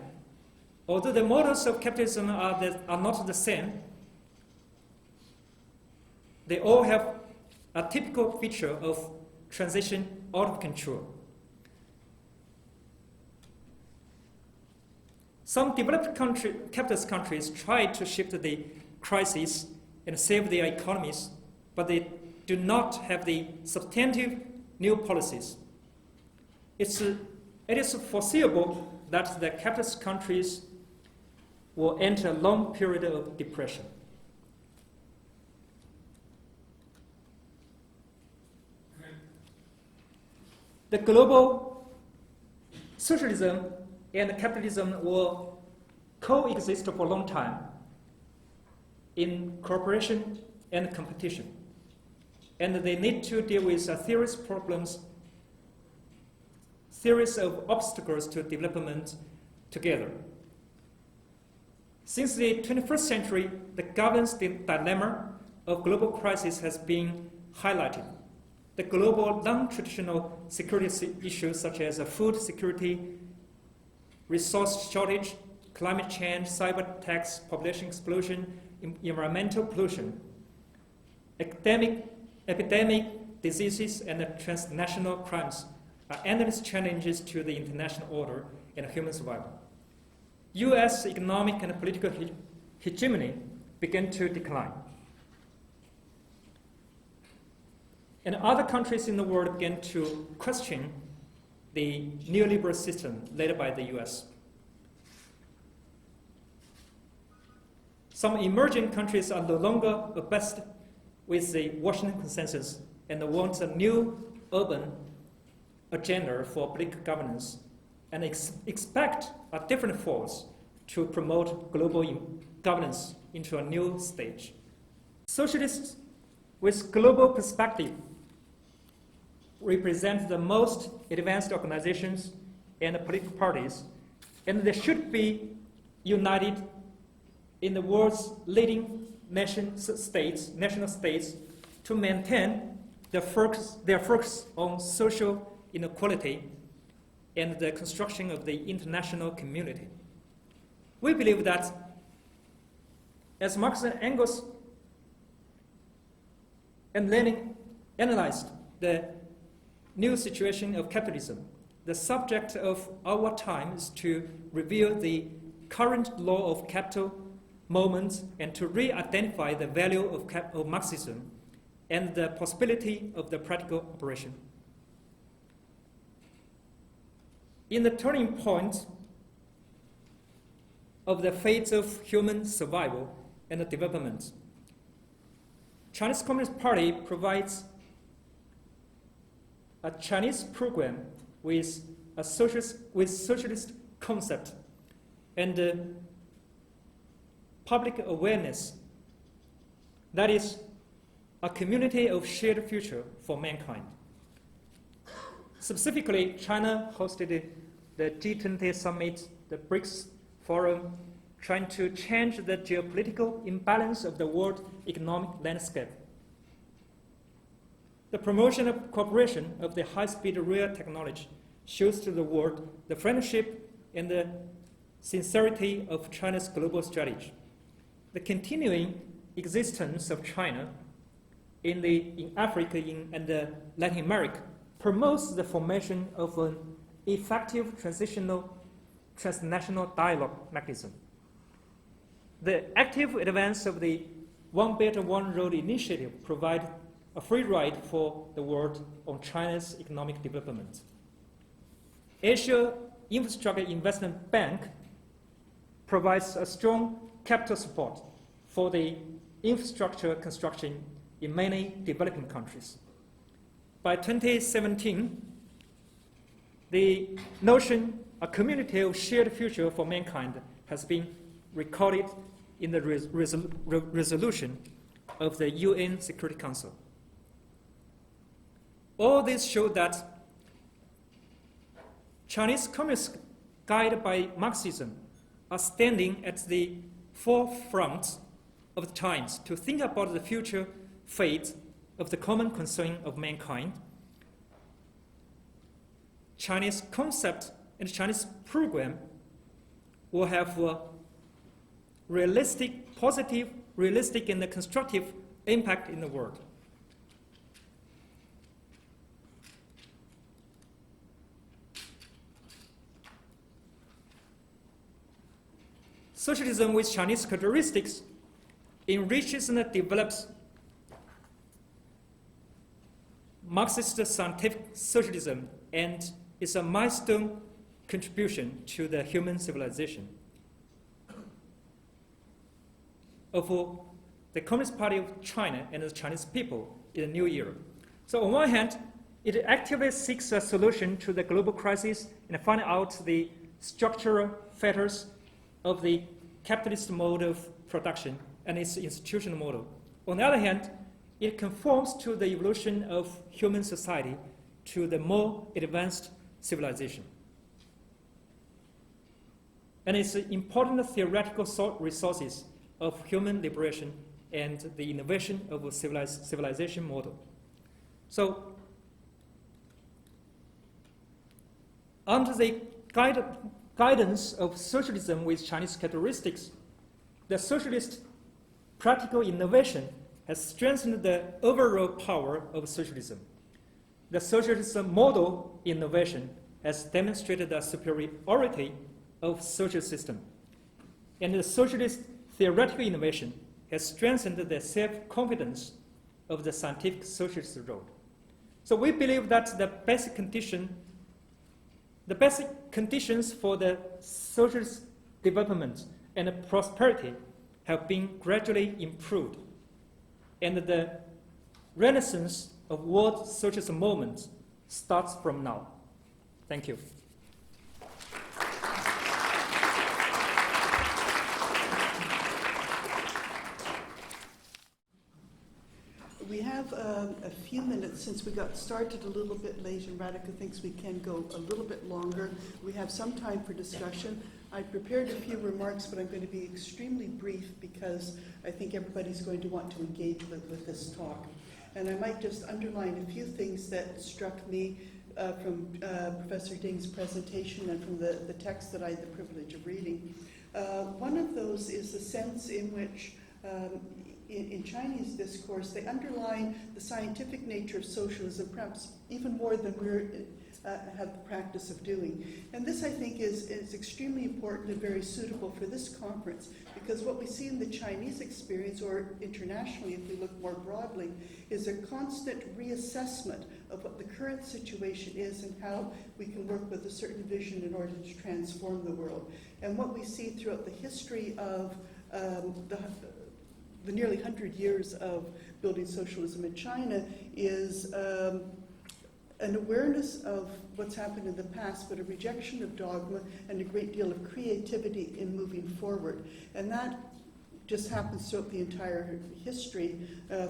although the models of capitalism are not the same, they all have a typical feature of transition out of control. Some developed capitalist countries try to shift the crisis and save their economies, but they do not have the substantive new policies. It is foreseeable that the capitalist countries will enter a long period of depression. The global socialism and capitalism will coexist for a long time in cooperation and competition. And they need to deal with a series of problems, series of obstacles to development together. Since the 21st century, the governance dilemma of global crisis has been highlighted. The global non-traditional security issues such as food security, resource shortage, climate change, cyber attacks, population explosion, environmental pollution, epidemic diseases, and transnational crimes are endless challenges to the international order and human survival. U.S. economic and political hegemony began to decline. And other countries in the world began to question the neoliberal system led by the U.S. Some emerging countries are no longer obsessed with the Washington consensus and want a new urban agenda for political governance and expect a different force to promote global governance into a new stage. Socialists with global perspective represent the most advanced organizations and political parties, and they should be united in the world's leading national states to maintain their focus on social inequality and the construction of the international community. We believe that, as Marx and Engels and Lenin analyzed the new situation of capitalism, the subject of our time is to reveal the current law of capital moment and to re-identify the value of Marxism and the possibility of the practical operation. In the turning point of the fate of human survival and development, Chinese Communist Party provides a Chinese program with a socialist concept and public awareness that is a community of shared future for mankind. Specifically, China hosted the G20 summit, the BRICS forum, trying to change the geopolitical imbalance of the world economic landscape. The promotion of cooperation of the high-speed rail technology shows to the world the friendship and the sincerity of China's global strategy. The continuing existence of China in Africa and Latin America promotes the formation of an effective transnational dialogue mechanism. The active advance of the One Belt One Road initiative provides a free ride for the world on China's economic development. Asia Infrastructure Investment Bank provides a strong capital support for the infrastructure construction in many developing countries. By 2017, the notion a community of shared future for mankind has been recorded in the resolution of the UN Security Council. All this shows that Chinese communists, guided by Marxism, are standing at the forefront of the times to think about the future fate of the common concern of mankind. Chinese concept and Chinese program will have a positive, realistic, and constructive impact in the world. Socialism with Chinese characteristics enriches and develops Marxist scientific socialism and is a milestone contribution to the human civilization. Of the Communist Party of China and the Chinese people in the new era. So on one hand, it actively seeks a solution to the global crisis and find out the structural factors of the capitalist mode of production and its institutional model. On the other hand, it conforms to the evolution of human society to the more advanced civilization. and its important theoretical resources of human liberation and the innovation of a civilization model. So, under the guidance of socialism with Chinese characteristics, the socialist practical innovation has strengthened the overall power of socialism. The socialist model innovation has demonstrated the superiority of social system, and the socialist theoretical innovation has strengthened the self-confidence of the scientific socialist road. So we believe that the basic conditions for the socialist development and prosperity have been gradually improved, and the renaissance of world socialist movement starts from now. Thank you. We have a few minutes since we got started a little bit late and Radhika thinks we can go a little bit longer. We have some time for discussion. I prepared a few remarks, but I'm going to be extremely brief because I think everybody's going to want to engage with this talk. And I might just underline a few things that struck me from Professor Ding's presentation and from the text that I had the privilege of reading. One of those is the sense in which in Chinese discourse, they underline the scientific nature of socialism, perhaps even more than we have the practice of doing. And this, I think, is extremely important and very suitable for this conference, because what we see in the Chinese experience, or internationally, if we look more broadly, is a constant reassessment of what the current situation is and how we can work with a certain vision in order to transform the world. And what we see throughout the history of the nearly 100 years of building socialism in China is an awareness of what's happened in the past, but a rejection of dogma and a great deal of creativity in moving forward. And that just happens throughout the entire history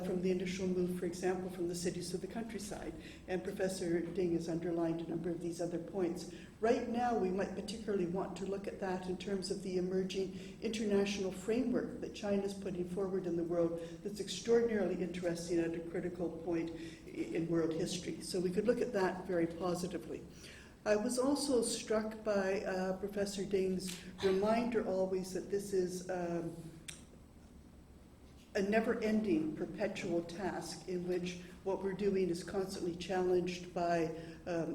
from the initial move, for example, from the cities to the countryside. And Professor Ding has underlined a number of these other points. Right now, we might particularly want to look at that in terms of the emerging international framework that China is putting forward in the world that's extraordinarily interesting at a critical point in world history. So we could look at that very positively. I was also struck by Professor Ding's reminder always that this is a never-ending, perpetual task in which what we're doing is constantly challenged by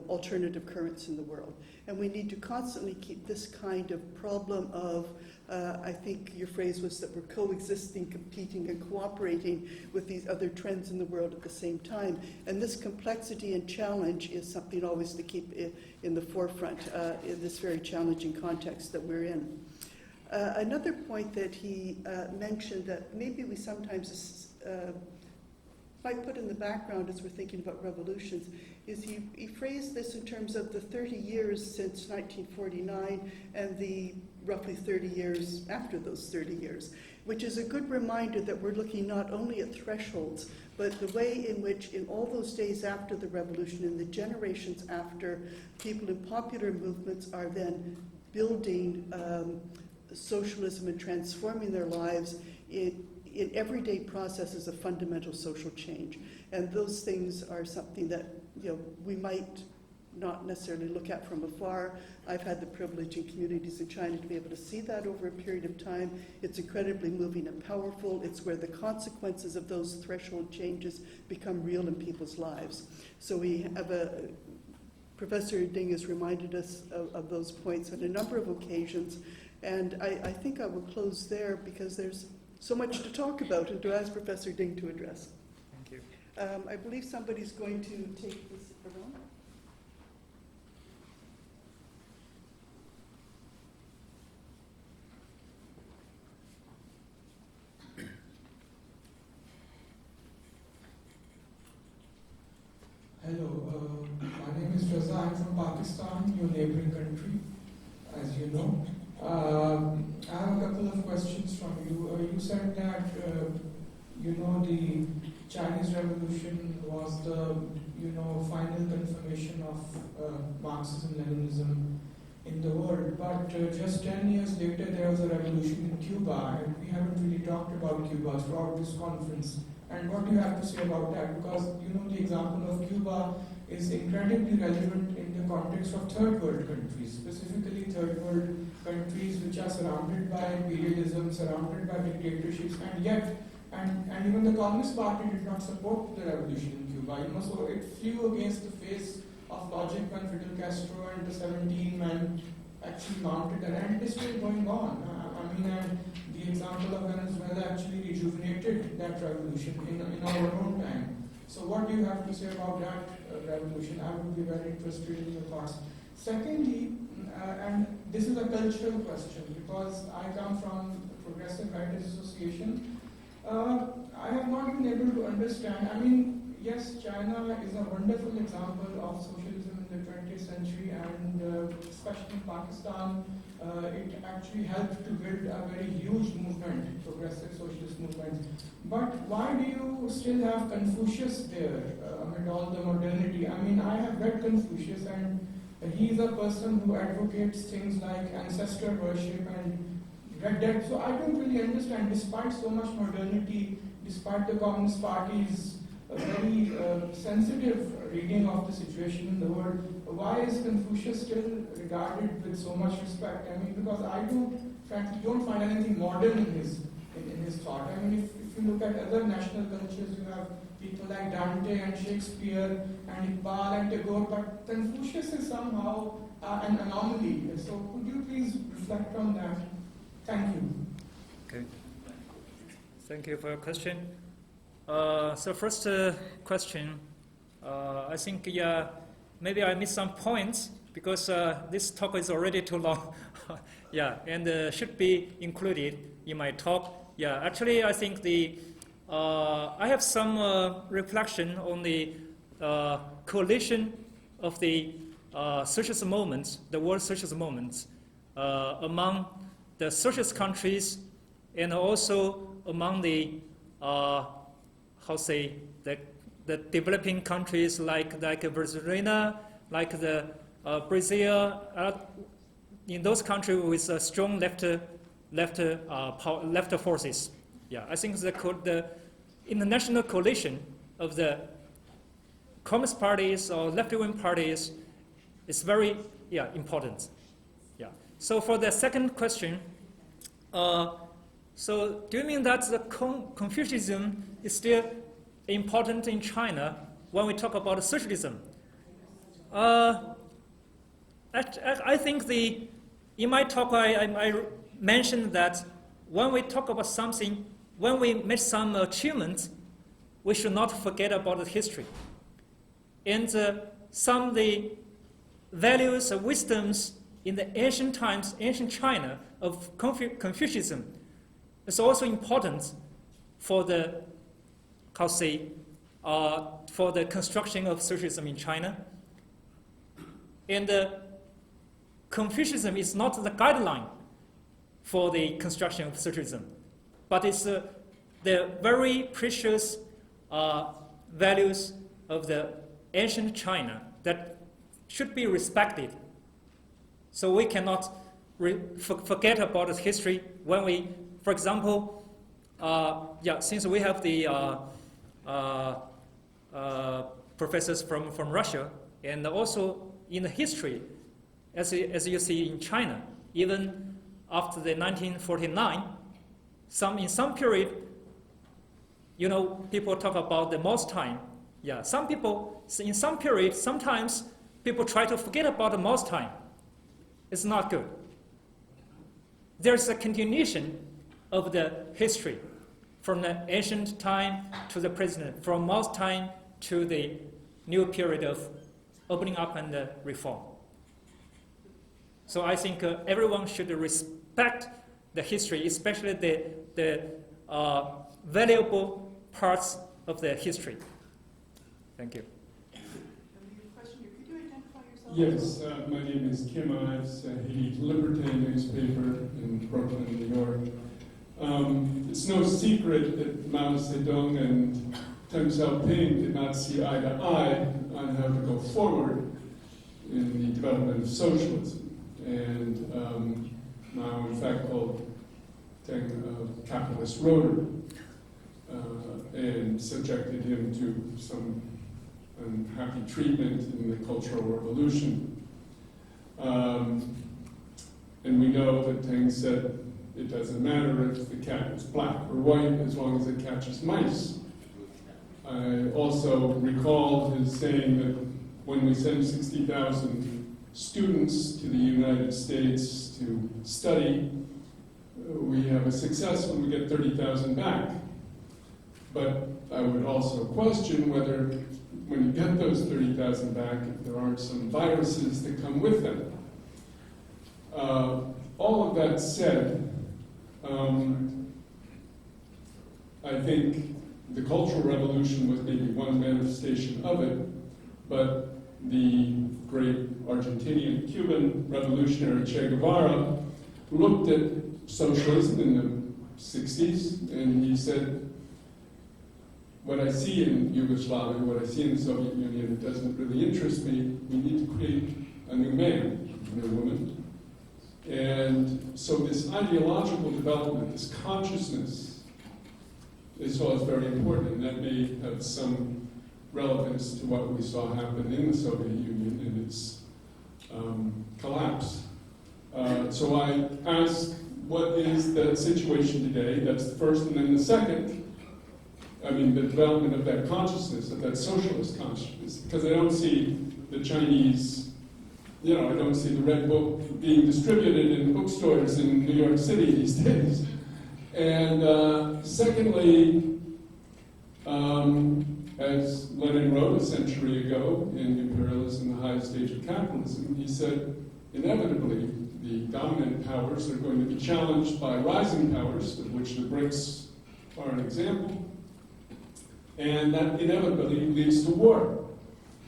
alternative currents in the world. And we need to constantly keep this kind of problem of, I think your phrase was that we're coexisting, competing, and cooperating with these other trends in the world at the same time. And this complexity and challenge is something always to keep in the forefront in this very challenging context that we're in. Another point that he mentioned that maybe we sometimes might put in the background as we're thinking about revolutions is he phrased this in terms of the 30 years since 1949 and the roughly 30 years after those 30 years, which is a good reminder that we're looking not only at thresholds, but the way in which in all those days after the revolution, in the generations after, people in popular movements are then building socialism and transforming their lives in everyday processes of fundamental social change. And those things are something that we might not necessarily look at from afar. I've had the privilege in communities in China to be able to see that over a period of time. It's incredibly moving and powerful. It's where the consequences of those threshold changes become real in people's lives. So we have Professor Ding has reminded us of those points on a number of occasions. And I think I will close there because there's so much to talk about and to ask Professor Ding to address. Thank you. I believe somebody's going to take this around. Hello, my name is Raza. I'm from Pakistan, your neighboring country, as you know. I have a couple of questions from you. You said that, the Chinese Revolution was the, final confirmation of Marxism, Leninism, in the world. But just 10 years later, there was a revolution in Cuba, and we haven't really talked about Cuba throughout this conference. And what do you have to say about that? Because the example of Cuba is incredibly relevant in the context of third world countries, specifically third world countries which are surrounded by imperialism, surrounded by dictatorships, and yet, and even the Communist Party did not support the revolution in Cuba. So it flew against the face of logic when Fidel Castro and the 17 men actually mounted it, and it is still going on. And the example of Venezuela actually rejuvenated that revolution in our own time. So what do you have to say about that revolution? I would be very interested in your thoughts. Secondly, and this is a cultural question, because I come from the Progressive Writers Association, I have not been able to understand. Yes, China is a wonderful example of socialism in the 20th century, and especially in Pakistan, it actually helped to build a very huge movement, progressive socialist movement. But why do you still have Confucius there amid all the modernity? I have read Confucius, and he is a person who advocates things like ancestor worship and Red Dead. So I don't really understand, despite so much modernity, despite the Communist Party's very sensitive reading of the situation in the world, why is Confucius still regarded with so much respect? Because I frankly don't find anything modern in his thought. If you look at other national cultures, you have people like Dante and Shakespeare and Iqbal and Tagore, but Confucius is somehow an anomaly. So could you please reflect on that? Thank you. Okay. Thank you for your question. So first question, I think, maybe I missed some points because this talk is already too long. And should be included in my talk. Actually, I think I have some reflection on the coalition of the socialist movements, the world socialist movements, among the socialist countries, and also among the the developing countries like Venezuela, like the Brazil, in those countries with strong left forces. I think the international coalition of the Communist parties or left-wing parties is very important. So for the second question, so do you mean that the Confucianism is still important in China when we talk about socialism? I think in my talk I mentioned that when we talk about something, when we make some achievements, we should not forget about the history. And some of the values and wisdoms in the ancient times, ancient China of Confucianism is also important for the for the construction of socialism in China. And Confucianism is not the guideline for the construction of socialism, but it's the very precious values of the ancient China that should be respected. So we cannot forget about the history when we, for example, since we have the professors from Russia, and also in the history, as you see in China, even after the 1949, in some period, people talk about the Mao's time. Some people, in some period, sometimes people try to forget about the Mao's time. It's not good. There's a continuation of the history from the ancient time to the present, from Mao's time to the new period of opening up and reform. So I think everyone should respect the history, especially the valuable parts of the history. Thank you. Yes, my name is Kim Ives. He Liberty newspaper in Brooklyn, New York. It's no secret that Mao Zedong and Deng Xiaoping did not see eye to eye on how to go forward in the development of socialism. and now in fact called Deng a capitalist rotor, and subjected him to some unhappy treatment in the Cultural Revolution. And we know that Deng said it doesn't matter if the cat is black or white as long as it catches mice. I also recall his saying that when we send 60,000 students to the United States to study, we have a success when we get 30,000 back. But I would also question whether, when you get those 30,000 back, if there aren't some viruses that come with them. All of that said, I think the Cultural Revolution was maybe one manifestation of it, but the great Argentinian Cuban revolutionary Che Guevara looked at socialism in the 60s, and he said, what I see in Yugoslavia, what I see in the Soviet Union, it doesn't really interest me. We need to create a new man, a new woman. And so this ideological development, this consciousness, they saw as very important, and that may have some relevance to what we saw happen in the Soviet Union in its collapse. So I ask, what is the situation today? That's the first, and then the second, I mean, the development of that consciousness, of that socialist consciousness, because I don't see the Chinese, I don't see the Red Book being distributed in bookstores in New York City these days. And secondly, as Lenin wrote a century ago in Imperialism, the Highest Stage of Capitalism, he said, inevitably, the dominant powers are going to be challenged by rising powers, of which the BRICS are an example. And that inevitably leads to war.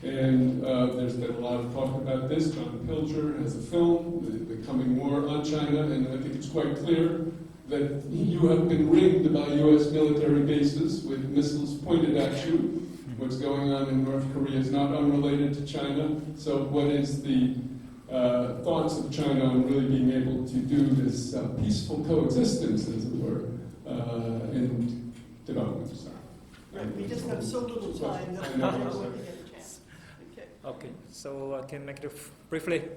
And there's been a lot of talk about this. John Pilger has a film, The Coming War on China, and I think it's quite clear that you have been rigged by US military bases with missiles pointed at you. What's going on in North Korea is not unrelated to China. So what is the thoughts of China on really being able to do this peaceful coexistence, as it were, in development? Sorry. Right, we just have so little time that we're not going to get a chance. Okay, so I can make it briefly.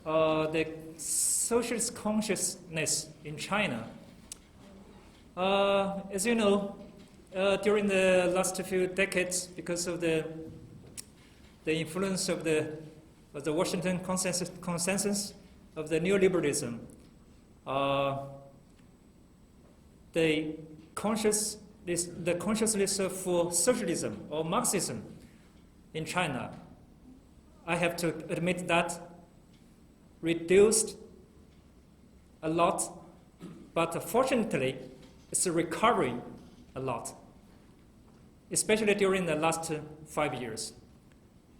The socialist consciousness in China. As you know, during the last few decades, because of the influence of the Washington consensus of the neoliberalism, the consciousness of socialism or Marxism in China, I have to admit that reduced a lot, but fortunately, it's recovering a lot, especially during the last 5 years.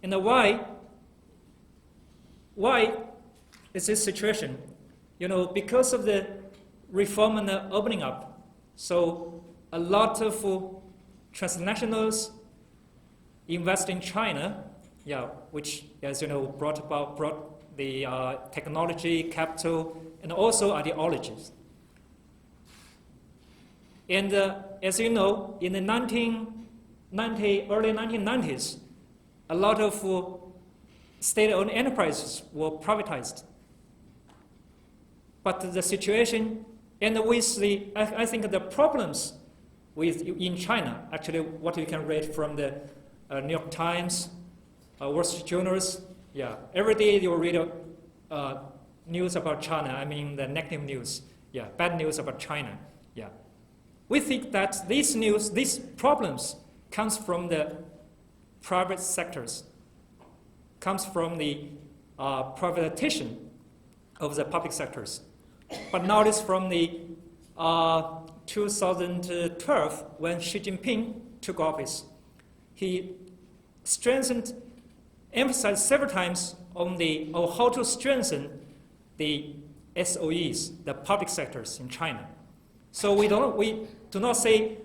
And why is this situation? Because of the reform and the opening up. So a lot of transnationals invest in China, which, as you know, brought the technology, capital, and also ideologies. And as you know, in the early 1990s, a lot of state-owned enterprises were privatized. But the situation, and with I think the problems in China, actually what you can read from the New York Times, Wall Street Journals, every day you read news about China, I mean the negative news, bad news about China, We think that these problems comes from the private sectors, comes from the privatization of the public sectors. But now it's from the 2012, when Xi Jinping took office. He emphasized several times on how to strengthen the SOEs, the public sectors in China. So we do not say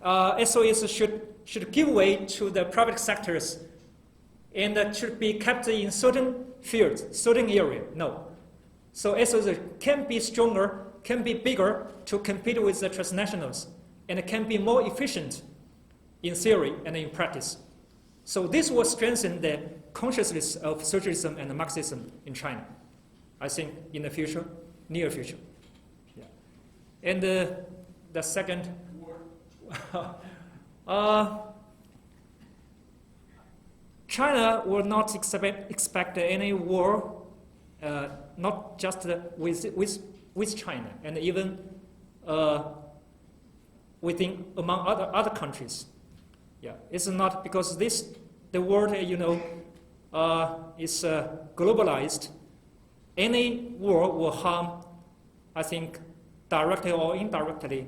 SOEs should give way to the private sectors and that should be kept in certain fields, certain area. No. So SOC can be stronger, can be bigger to compete with the transnationals, and it can be more efficient in theory and in practice. So this will strengthen the consciousness of socialism and Marxism in China, I think, in the future, near future. Yeah. And the second, China will not expect any war, not just with China, and even among other countries. Yeah, it's not because the world is globalized. Any war will harm, I think, directly or indirectly,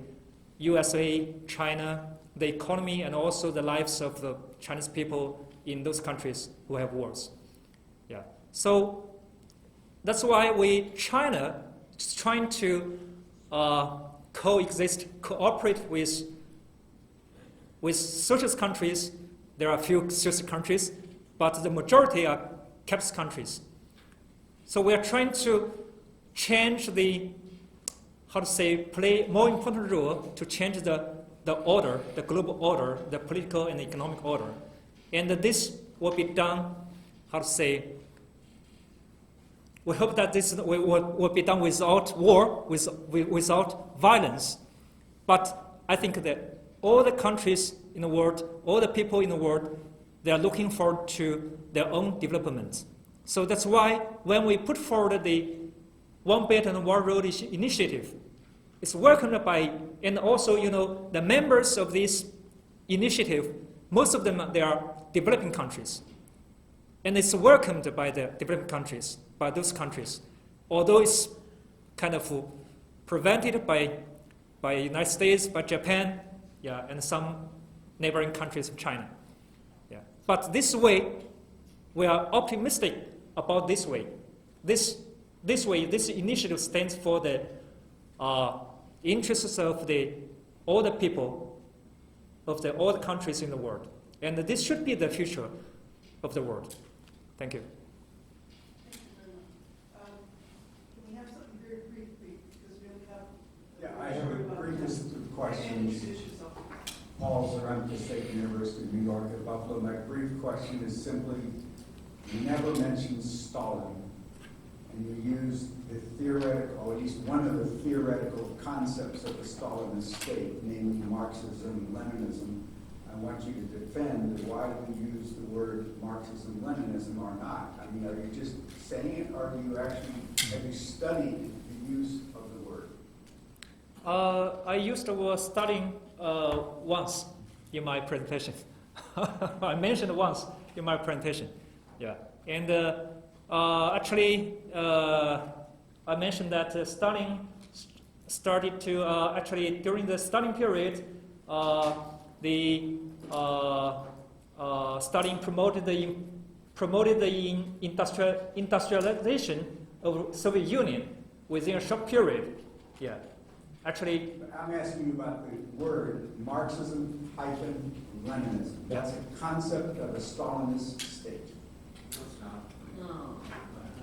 USA, China, the economy, and also the lives of the Chinese people in those countries who have wars. Yeah. So that's why China is trying to cooperate with socialist countries. There are a few socialist countries, but the majority are capitalist countries. So we are trying to change play more important role to change the order, the global order, the political and economic order. And this will be done, we hope that this will be done without war, without violence. But I think that all the countries in the world, all the people in the world, they are looking forward to their own development. So that's why when we put forward the One Belt and One Road initiative, it's welcomed by, and also, the members of this initiative, most of them, they are developing countries. And it's welcomed by the developing countries, by those countries. Although it's kind of prevented by the United States, by Japan, yeah, and some neighboring countries of China. Yeah. But this way, we are optimistic about this way. This initiative stands for the interests of all the people of all the countries in the world. And this should be the future of the world. Thank you. Can we have something very briefly, because we only have... Yeah, I have a brief question. Paul Zaremka, State University of New York at Buffalo. My brief question is simply, you never mentioned Stalin, and you used the theoretical, or at least one of the theoretical concepts of the Stalinist state, namely Marxism and Leninism. I want you to defend why we use the word Marxism-Leninism or not. I mean, are you just saying it, or have you studied the use of the word? I used the word studying once in my presentation. I mentioned once in my presentation. Yeah, and actually, I mentioned that Stalin started to actually during the Stalin period, Stalin promoted the industrialization of Soviet Union within a short period. Yeah, actually. I'm asking you about the word Marxism-Leninism. That's a concept of a Stalinist state.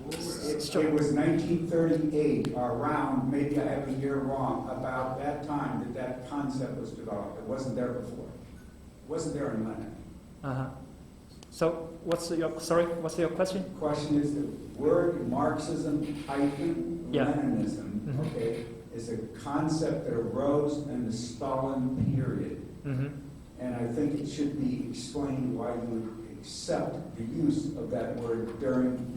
It was 1938, or around, maybe I have a year wrong, about that time that concept was developed. It wasn't there before. It wasn't there in Lenin. Uh-huh. So what's your question? The question is the word Marxism-Leninism, okay, is a concept that arose in the Stalin period. Mm-hmm. And I think it should be explained why you would accept the use of that word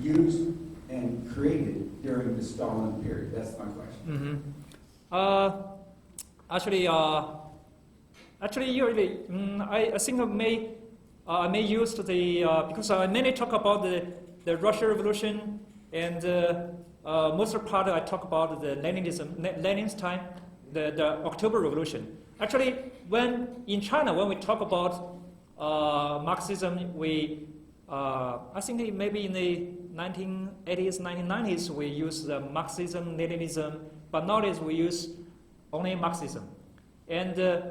used and created during the Stalin period. That's my question. Mm-hmm. Actually, usually, I think I may use because I mainly talk about the Russian Revolution, and most of the part I talk about the Lenin's time, the October Revolution. Actually, in China, when we talk about Marxism, I think maybe in the 1980s, 1990s, we use the Marxism, Leninism, but nowadays we use only Marxism. And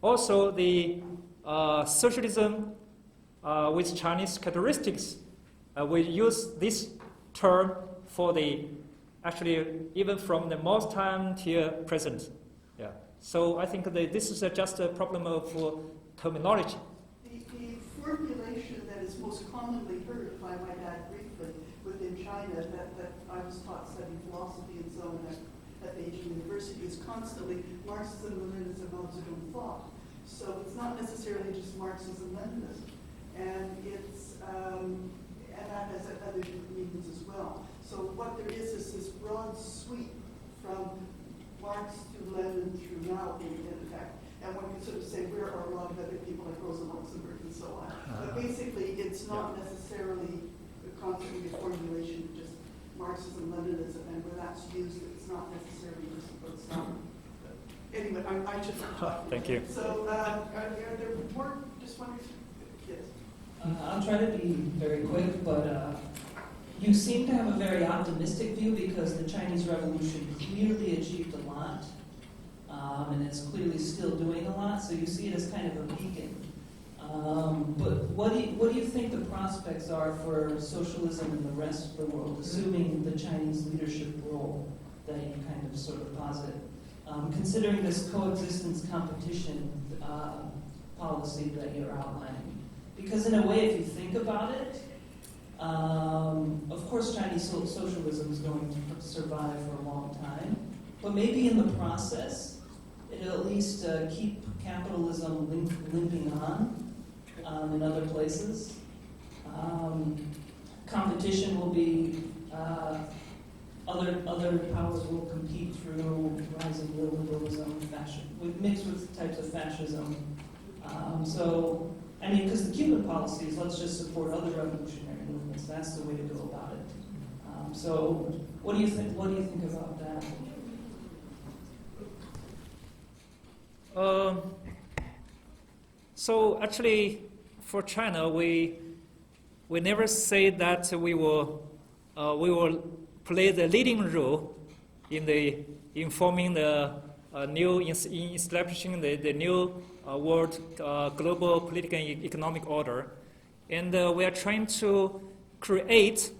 also the socialism with Chinese characteristics, we use this term for the actually even from the most time till present. Yeah. So I think that this is just a problem of terminology. The formulation that is most commonly heard, if I might add briefly, within China, that I was taught studying philosophy and so on at Beijing University, is constantly Marxism, Leninism, Mao Zedong thought. So it's not necessarily just Marxism, Leninism, and and that has other meanings as well. So what there is this broad sweep from Marx to Lenin through Mao, in fact. And one can sort of say where are a lot of other people like Rosa Luxemburg and so on. But basically, it's not necessarily constantly a formulation of just Marxism, Leninism, and where that's used, it's not necessarily just what's not. Anyway, I should stop. Thank you. So, are there more? Just wondering. Yes. I'll try to be very quick, but you seem to have a very optimistic view because the Chinese Revolution clearly achieved a lot, and is clearly still doing a lot. So you see it as kind of a beacon. But what do you think the prospects are for socialism in the rest of the world, assuming the Chinese leadership role that you kind of sort of posit, considering this coexistence competition policy that you're outlining? Because in a way, if you think about it, of course Chinese socialism is going to survive for a long time, but maybe in the process, it'll at least keep capitalism limping on in other places. Competition will be, other powers will compete through rising liberalism, mixed with types of fascism. So, I mean, because the Cuban policy is let's just support other revolutionary movements. That's the way to go about it. So, what do you think? What do you think about that? So actually, for China, we never say that we will play the leading role in forming the in establishing the new world global political and economic order, and we are trying to create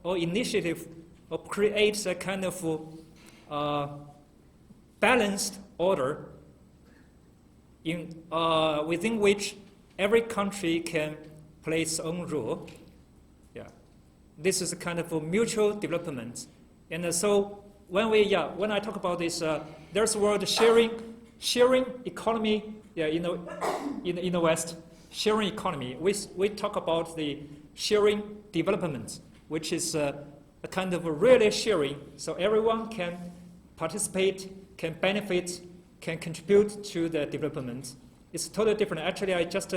or initiative or create a kind of balanced order within which every country can play its own role. Yeah, this is a kind of a mutual development, and so when I talk about this, there's a word sharing economy. Yeah, in the West, sharing economy. We talk about the sharing development, which is a kind of a really sharing, so everyone can participate, can benefit, can contribute to the development. It's totally different. Actually, I just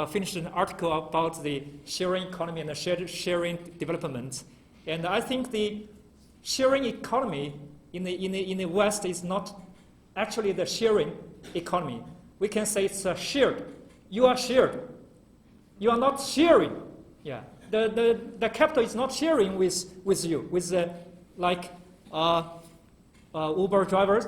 finished an article about the sharing economy and the sharing development, and I think the sharing economy in the West is not actually the sharing economy. We can say it's shared. You are shared. You are not sharing. Yeah. The capital is not sharing with you, with Uber drivers.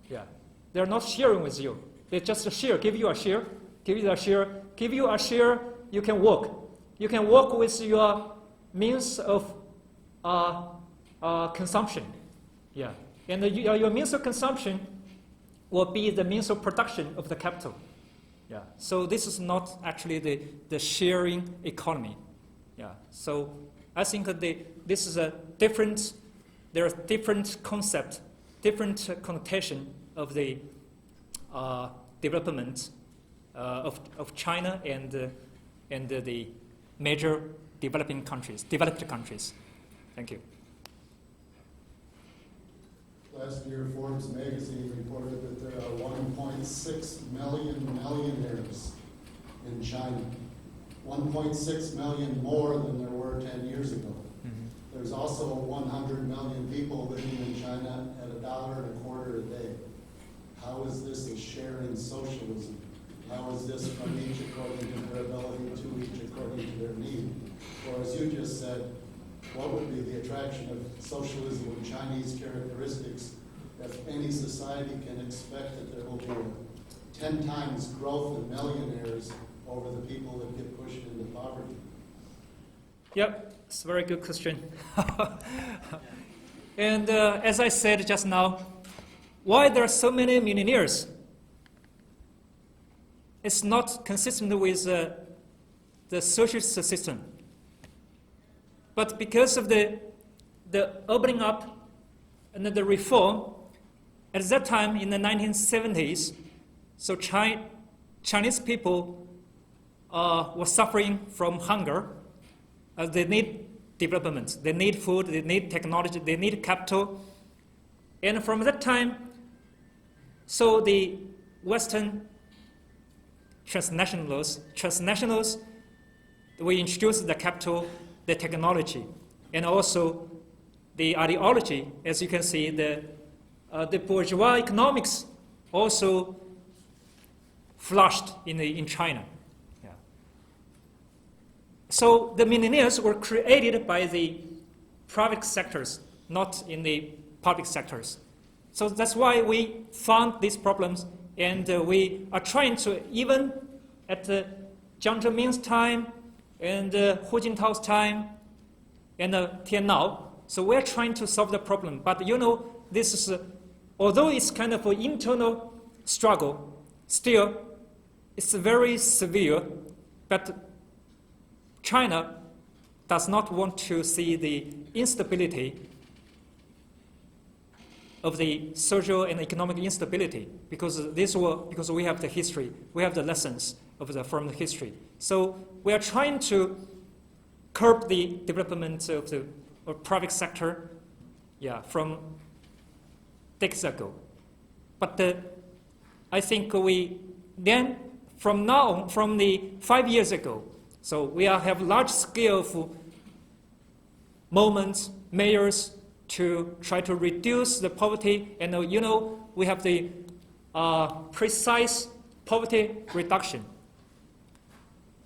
Yeah. They're not sharing with you. They just share, give you a share, give you a share, give you a share, you can walk. You can walk with your means of consumption. Yeah. And your means of consumption will be the means of production of the capital. Yeah. So this is not actually the sharing economy. Yeah. So I think that this is a different. There are different concept, different connotation of the development of China and the major developed countries. Thank you. Last year, Forbes magazine reported that there are 1.6 million millionaires in China. 1.6 million more than there were 10 years ago. Mm-hmm. There's also 100 million people living in China at $1.25 a day. How is this a sharing socialism? How is this from each according to their ability to each according to their need? Or as you just said, what would be the attraction of socialism with Chinese characteristics if any society can expect that there will be 10 times growth in millionaires over the people that get pushed into poverty? Yep, it's a very good question. And as I said just now, why there are so many millionaires? It's not consistent with the socialist system. But because of the opening up and the reform, at that time in the 1970s, so Chinese people were suffering from hunger. They need development, they need food, they need technology, they need capital. And from that time, so the Western transnationals, we introduced the capital, the technology, and also the ideology. As you can see, the bourgeois economics also flourished in China. Yeah. So the millionaires were created by the private sectors, not in the public sectors. So that's why we found these problems, and we are trying to, even at Jiang Zemin's time and Hu Jintao's time and till now, so we're trying to solve the problem. But you know, this is, although it's kind of an internal struggle, still it's very severe, but China does not want to see the instability of the social and economic instability, because we have the history, we have the lessons from the history. So we are trying to curb the development of the private sector, from decades ago. But I think from the 5 years ago, so we have large scale of movements, measures to try to reduce the poverty, and we have the precise poverty reduction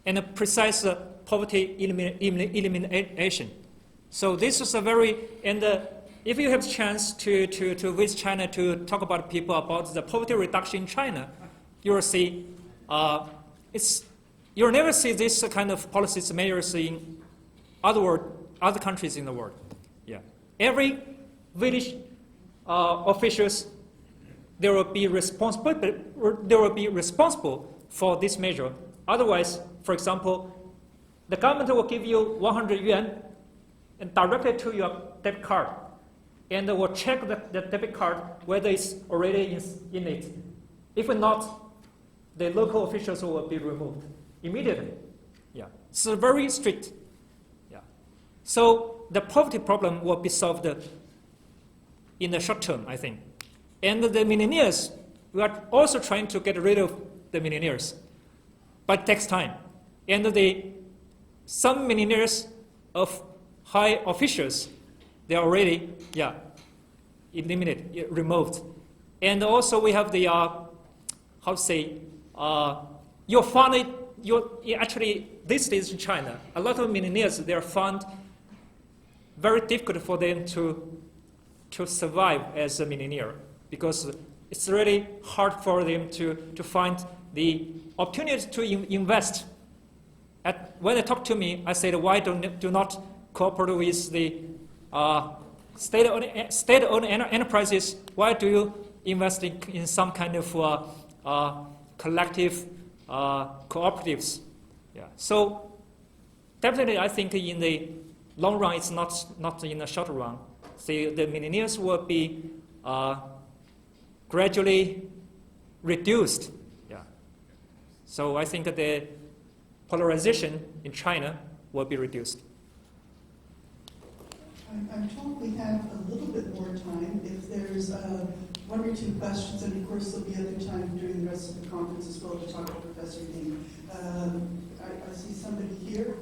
and a precise poverty elimination. So this is a very, and if you have a chance to visit China to talk about people about the poverty reduction in China, you will see you'll never see this kind of policies measures in other countries in the world. Yeah, every village officials they will be responsible for this measure. Otherwise, for example, the government will give you 100 yuan and direct it to your debit card, and will check the debit card whether it's already in it. If not, the local officials will be removed immediately. Yeah, it's very strict. Yeah, so the poverty problem will be solved in the short term, I think. And the millionaires, we are also trying to get rid of the millionaires, but it takes time. And some millionaires of high officials, they are already eliminated, removed. And also we have the you'll find it. Actually, these days in China, a lot of millionaires, they are found very difficult for them to survive as a millionaire, because it's really hard for them to find the opportunity to invest. When they talk to me, I said, why do not cooperate with the state-owned enterprises? Why do you invest in some kind of collective cooperatives? Yeah. So definitely, I think in the long run, it's not in the short run. The millionaires will be gradually reduced. Yeah. So I think that the polarization in China will be reduced. I'm told we have a little bit more time. If there's one or two questions, and of course there'll be other time during the rest of the conference as well to talk to Professor Dean. I see somebody here.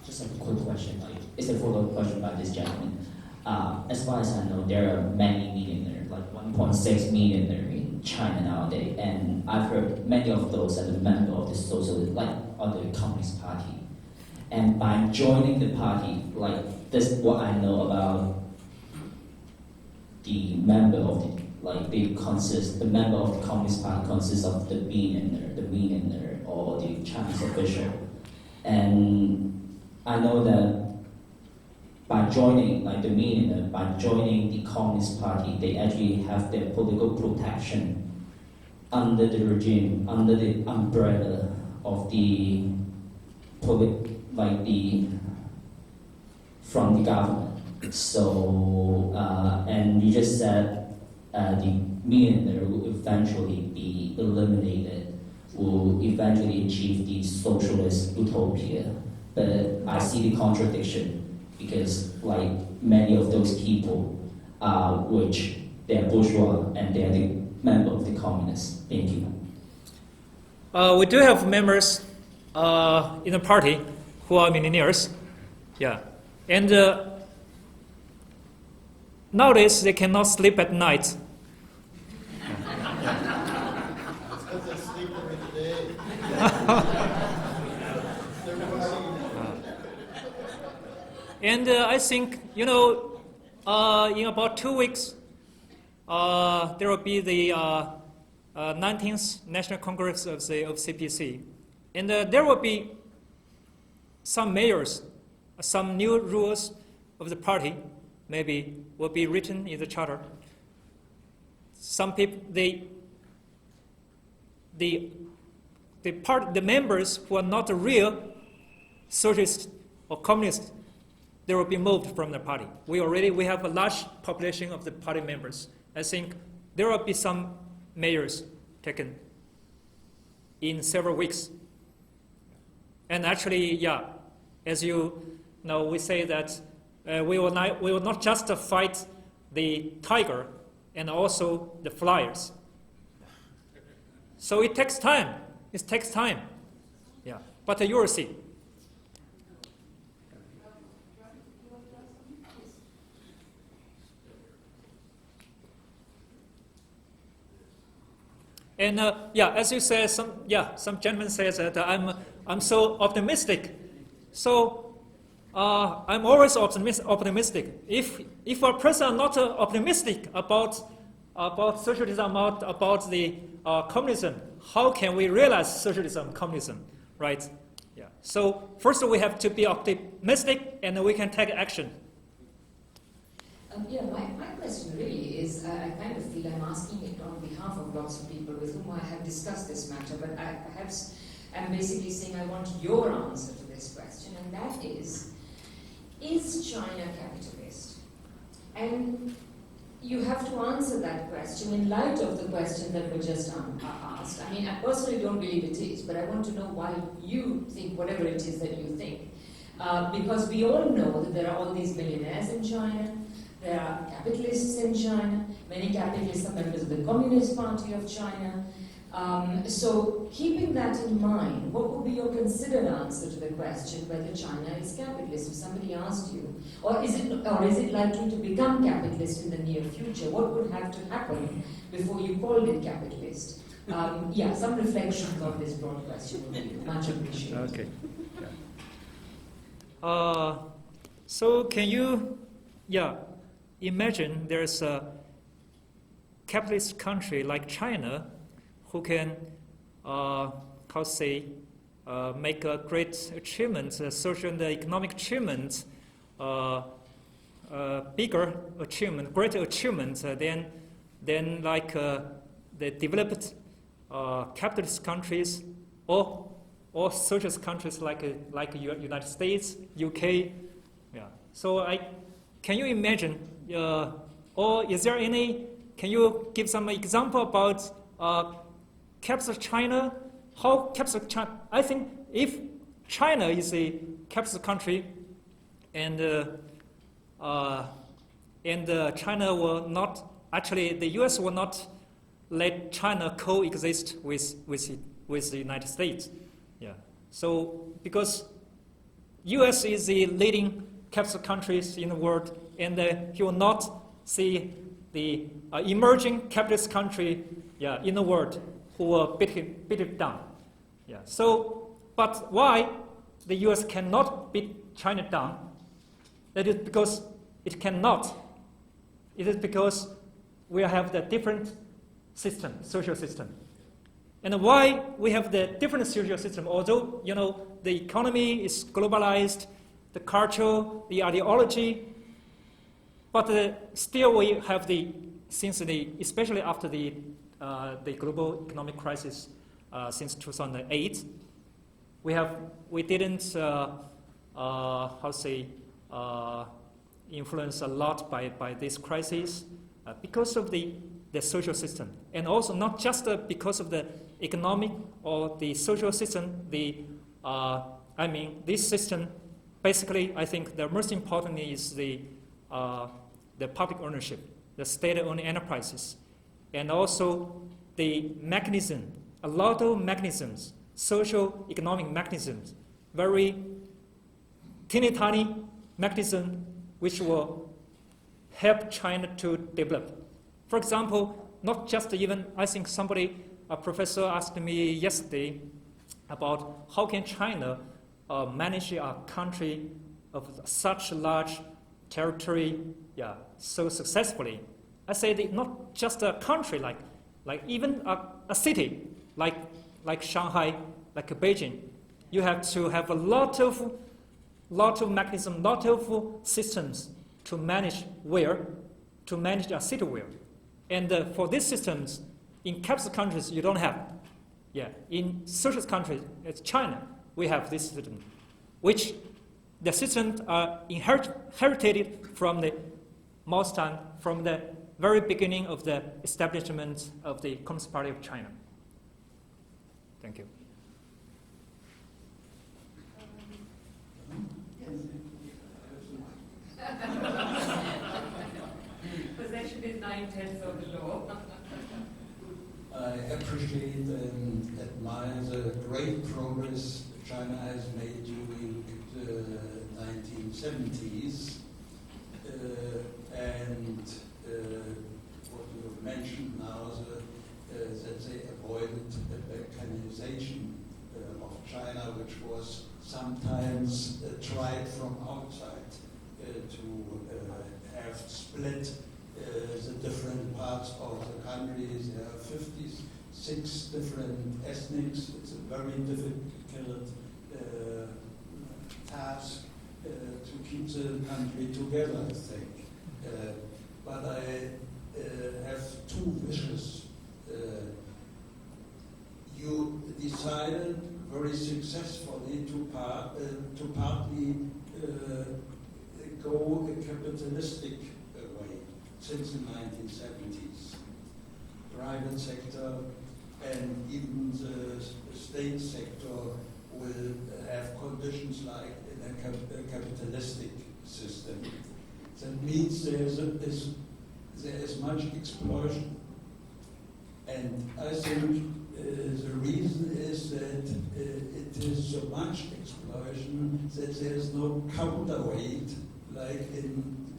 Just a quick question. It's a follow-up question by this gentleman. As far as I know, there are many millionaires, like 1.6 millionaires in China nowadays, and I've heard many of those are the members of the socialist, like of the Communist Party. And by joining the party, like this, is what I know about the member of the member of the Communist Party consists of the billionaire, the millionaire, or or the Chinese official. And I know that by joining, like the millionaire, by joining the Communist Party, they actually have their political protection under the regime, under the umbrella of the from the government. So, and you just said the millionaire will eventually be eliminated, will eventually achieve the socialist utopia. But I see the contradiction because, like, many of those people, which they are bourgeois and they are the member of the communists. Thank you. We do have members in the party who are millionaires, yeah, and nowadays they cannot sleep at night. That's because they sleep during the day. And I think, in about 2 weeks, there will be the 19th National Congress of CPC. And there will be some mayors, some new rules of the party, maybe, will be written in the charter. Some people, the members who are not real socialists or communists, they will be moved from the party. We have a large population of the party members. I think there will be some mayors taken in several weeks. And actually, yeah, as you know, we say that we will not just fight the tiger and also the flyers. So it takes time. It takes time. Yeah, but you will see. And as you said, some gentleman says that I'm so optimistic. So I'm always optimistic. If a person is not optimistic about socialism, about the communism, how can we realize socialism, communism, right? Yeah. So first we have to be optimistic, and we can take action. My question really is, I kind of feel I'm asking it on behalf of lots of people with whom I have discussed this matter, but I'm basically saying I want your answer to this question, and that is China capitalist? And you have to answer that question in light of the question that was just asked. I mean, I personally don't believe it is, but I want to know why you think whatever it is that you think. Because we all know that there are all these millionaires in China, there are capitalists in China, many capitalists are members of the Communist Party of China. So keeping that in mind, what would be your considered answer to the question whether China is capitalist? If somebody asked you, or is it likely to become capitalist in the near future? What would have to happen before you called it capitalist? Some reflections on this broad question would be much appreciated. Okay. So can you, imagine there's a capitalist country like China who can, make a great achievement, social and economic achievement, bigger achievement, greater achievement than like the developed capitalist countries or socialist countries like United States, UK. Yeah. So can you imagine, or is there any? Can you give some example about capitalist China? How capitalist China? I think if China is a capitalist country, and China will not actually, the U.S. will not let China coexist with the United States. Yeah. So because U.S. is the leading capitalist countries in the world, and he will not see the emerging capitalist country in the world who will beat it down. Yeah. So, but why the U.S. cannot beat China down? That is because it cannot. It is because we have the different system, social system. And why we have the different social system, although, the economy is globalized, the culture, the ideology, but still we have especially after the global economic crisis since 2008, we didn't influenced a lot by this crisis because of the social system, and also not just because of the economic or the social system. This system, basically, I think the most important is the public ownership, the state-owned enterprises, and also the mechanism, a lot of mechanisms, social economic mechanisms, very teeny tiny mechanism which will help China to develop. For example, not just even, I think a professor asked me yesterday about how can China manage a country of such large territory so successfully. I say not just a country, like even a city, like Shanghai, like Beijing. You have to have a lot of mechanisms, lot of systems to manage a city where. And for these systems, in capitalist countries, you don't have. In socialist countries, it's China, we have this system, which the systems are inherited from the most time, from the very beginning of the establishment of the Communist Party of China. Thank you. Possession is 9/10 of the law. I appreciate and admire the great progress China has made during the 1970s, and what you have mentioned now, that they avoided the balkanization of China, which was sometimes tried from outside to have split the different parts of the countries. There are 56 different ethnics. It's a very difficult task to keep the country together, I think. But I have two wishes. You decided very successfully to partly go a capitalistic way since the 1970s. Private sector and even the state sector will have conditions like in a capitalistic system. That means there is much explosion. And I think the reason is that it is so much explosion that there is no counterweight like in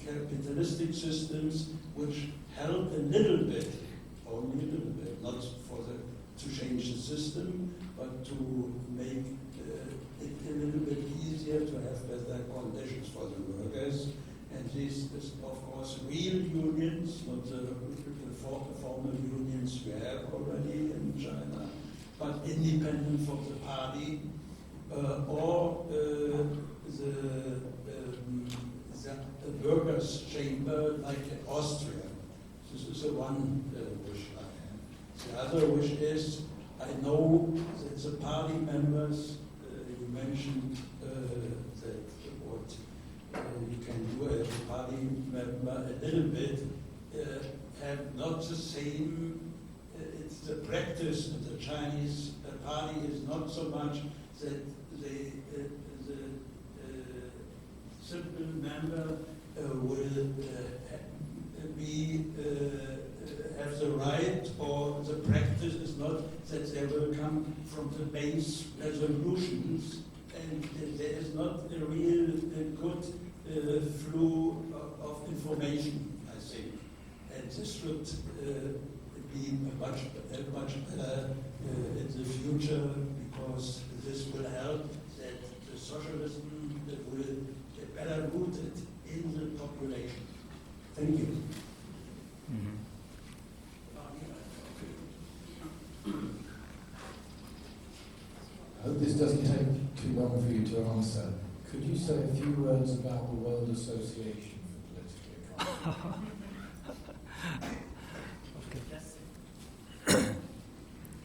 capitalistic systems, which help a little bit, only a little bit, not to change the system, but to make it a little bit easier to have better conditions for the workers. And this is, of course, real unions, not the formal unions we have already in China, but independent from the party, or the workers' chamber, like in Austria. This is the one wish I have. The other wish is, I know that the party members, you mentioned that what you can do as a party member a little bit, have not the same, it's the practice of the Chinese party is not so much that the simple member will have the right, or the practice is not that they will come from the base resolutions, and there is not a real good flow of information, I think. And this should be much better in the future, because this will help that the socialism will get better rooted in the population. Thank you. say a few words about the World Association for Political Economy?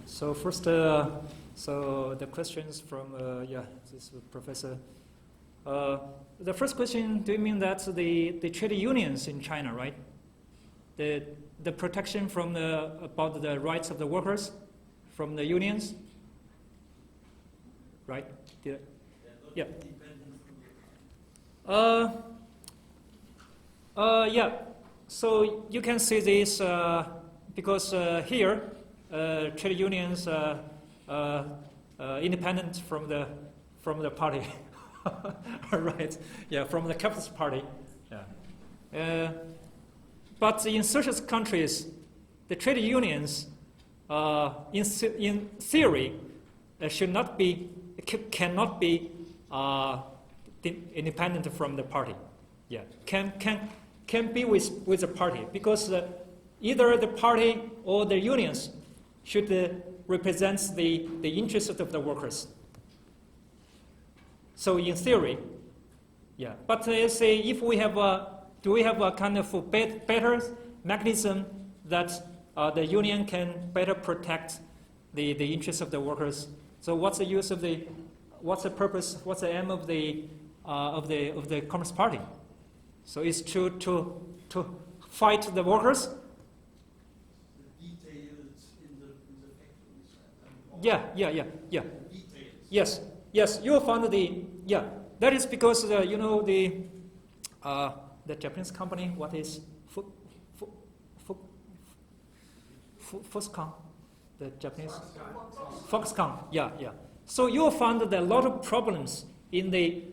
So first, so the questions from this professor. The first question: do you mean that the trade unions in China, right? The protection from about the rights of the workers from the unions, right? Yeah. Yeah. So you can see this because here trade unions independent from the party, right? Yeah, from the capitalist party. Yeah. But in socialist countries, the trade unions, in theory, cannot be independent from the party. Yeah, can be with the party because either the party or the unions should represent the interests of the workers. So in theory, yeah. But say if we have do we have a kind of better mechanism that the union can better protect the interests of the workers? So what's the use of what's the purpose? What's the aim of the Communist Party? So it's to fight the workers. The details in the factories. Yeah. Details. Yes. You found that is because the Japanese company, what is Foxconn, the Japanese Foxconn. Yeah. So you will find that a lot of problems in the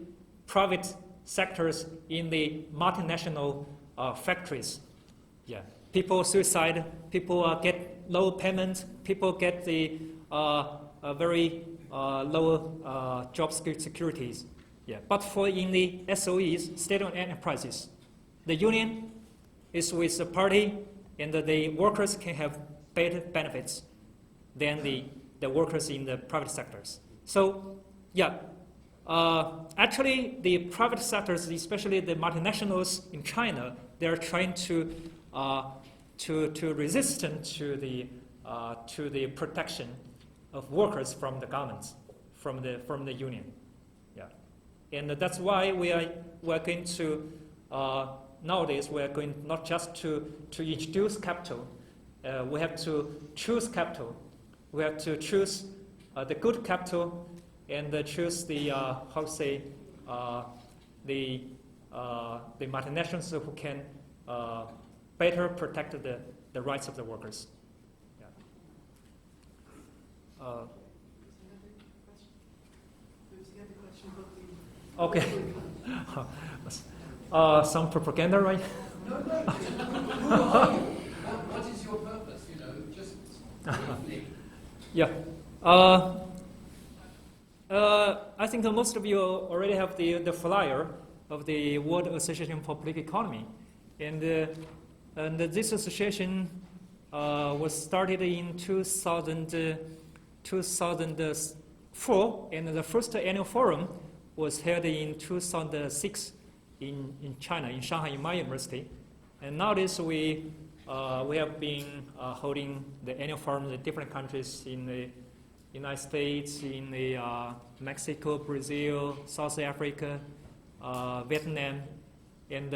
private sectors, in the multinational factories. Yeah, people suicide, people get low payment, people get the very low job securities. Yeah, but in the SOEs, state-owned enterprises, the union is with the party, and the workers can have better benefits than the workers in the private sectors. So, yeah. Actually, the private sectors, especially the multinationals in China, they are trying to resist to the protection of workers from the governments, from the union. Yeah, and that's why we're going to nowadays we are going not just to introduce capital. We have to choose capital. We have to choose the good capital. And choose the the multinationals who can better protect the rights of the workers. Yeah. Okay. Some propaganda, right? No. Who are you? What is your purpose? Just briefly. Yeah. I think most of you already have the flyer of the World Association for Political Economy, and this association was started in 2004, and the first annual forum was held in 2006 in China, in Shanghai, in my university, and nowadays we have been holding the annual forum in different countries in the United States, in the Mexico, Brazil, South Africa, Vietnam, and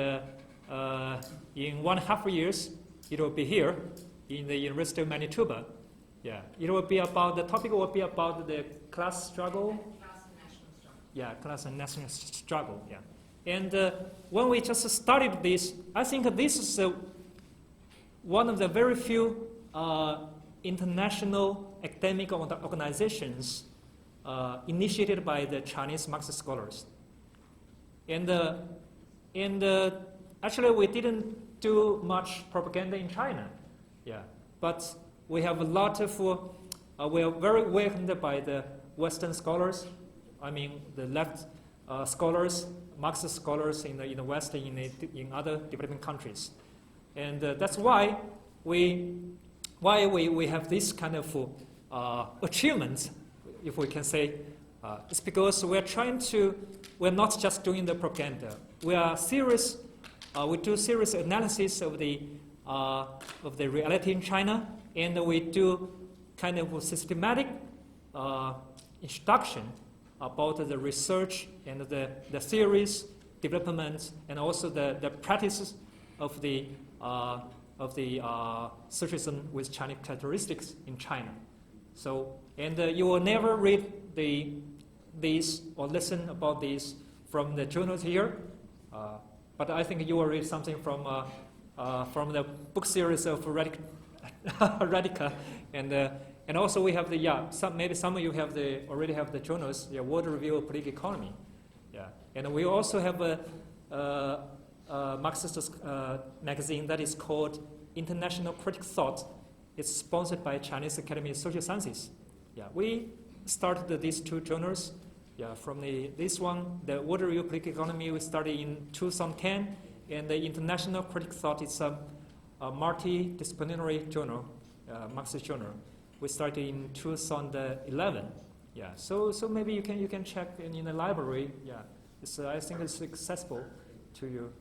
in 1.5 years it will be here in the University of Manitoba. Yeah, it will be about the topic will be about the class struggle. Class and national struggle. Yeah, class and national struggle. Yeah, and when we just started this, I think this is one of the very few international academic organizations initiated by the Chinese Marxist scholars. And actually we didn't do much propaganda in China. Yeah, but we have a lot of, we are very welcomed by the Western scholars, I mean the left scholars, Marxist scholars in the West, in other developing countries. And that's why we have this kind of achievements, if we can say. It's because we're we're not just doing the propaganda. We are serious. We do serious analysis of the reality in China, and we do kind of a systematic introduction about the research and the theories, developments, and also the practices of the socialism with Chinese characteristics in China. So, and you will never read these or listen about these from the journals here, but I think you will read something from the book series of Radica, and also we have maybe some of you already have the journals, World Review of Political Economy, and we also have a Marxist magazine that is called International Critical Thought. It's sponsored by Chinese Academy of Social Sciences. We started these two journals. From this one, the World Review of Political Economy, we started in 2010, and the International Critical Thought is a multidisciplinary journal, Marxist journal. We started in 2011. So maybe you can check in the library. I think it's accessible to you.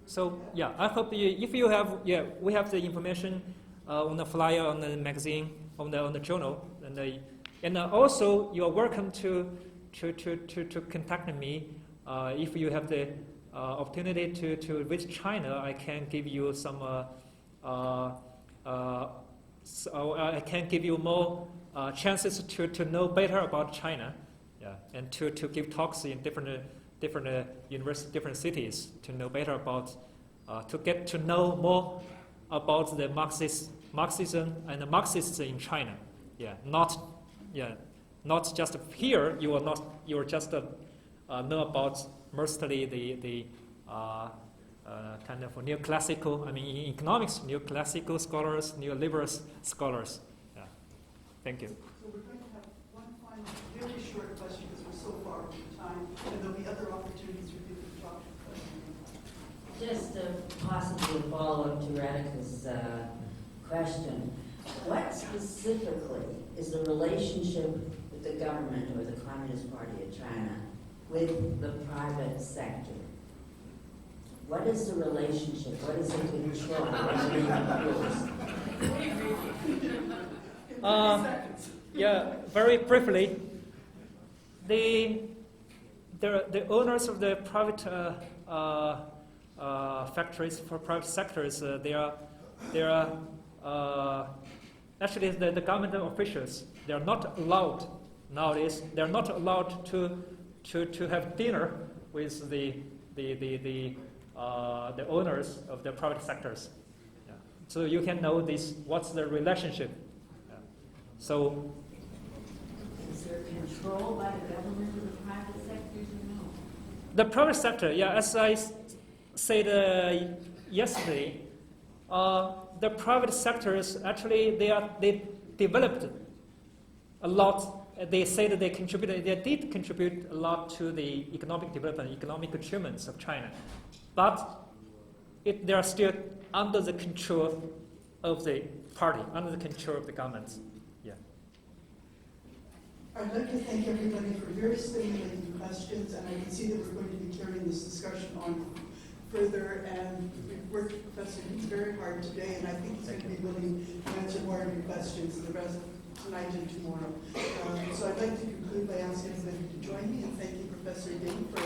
So I hope if you have we have the information on the flyer, on the magazine, on the journal, and also you are welcome to contact me if you have the opportunity to visit China. I can give you some. I can give you more chances to know better about China, and to give talks in different universities, different cities, to know better about, to get to know more about the Marxism and the Marxists in China. Not just here. You will just know about mostly the kind of neoclassical. In economics, neoclassical scholars, neoliberal scholars. Thank you. So we're going to have one final, very short question because we're so far over time, and there'll be other opportunities for people to talk. Just possibly a follow-up to Radica's question. What specifically is the relationship with the government or the Communist Party of China with the private sector? What is the relationship? What is the control? Very briefly, the owners of the private factories for private sectors, they are actually the government officials. They are not allowed nowadays. They are not allowed to have dinner with the owners of the private sectors. So you can know this. What's the relationship? So. Is there control by the government of the private sectors or no? The private sector, as I said yesterday, the private sectors actually they developed a lot. They say that they did contribute a lot to the economic development, economic achievements of China, but they are still under the control of the party, under the control of the government. I'd like to thank everybody for very stimulating questions, and I can see that we're going to be carrying this discussion on further, and we've worked with Professor Dean very hard today, and I think he's going to be willing to answer more of your questions the rest of tonight and tomorrow. So I'd like to conclude by asking everybody to join me, and thank you, Professor Dean, for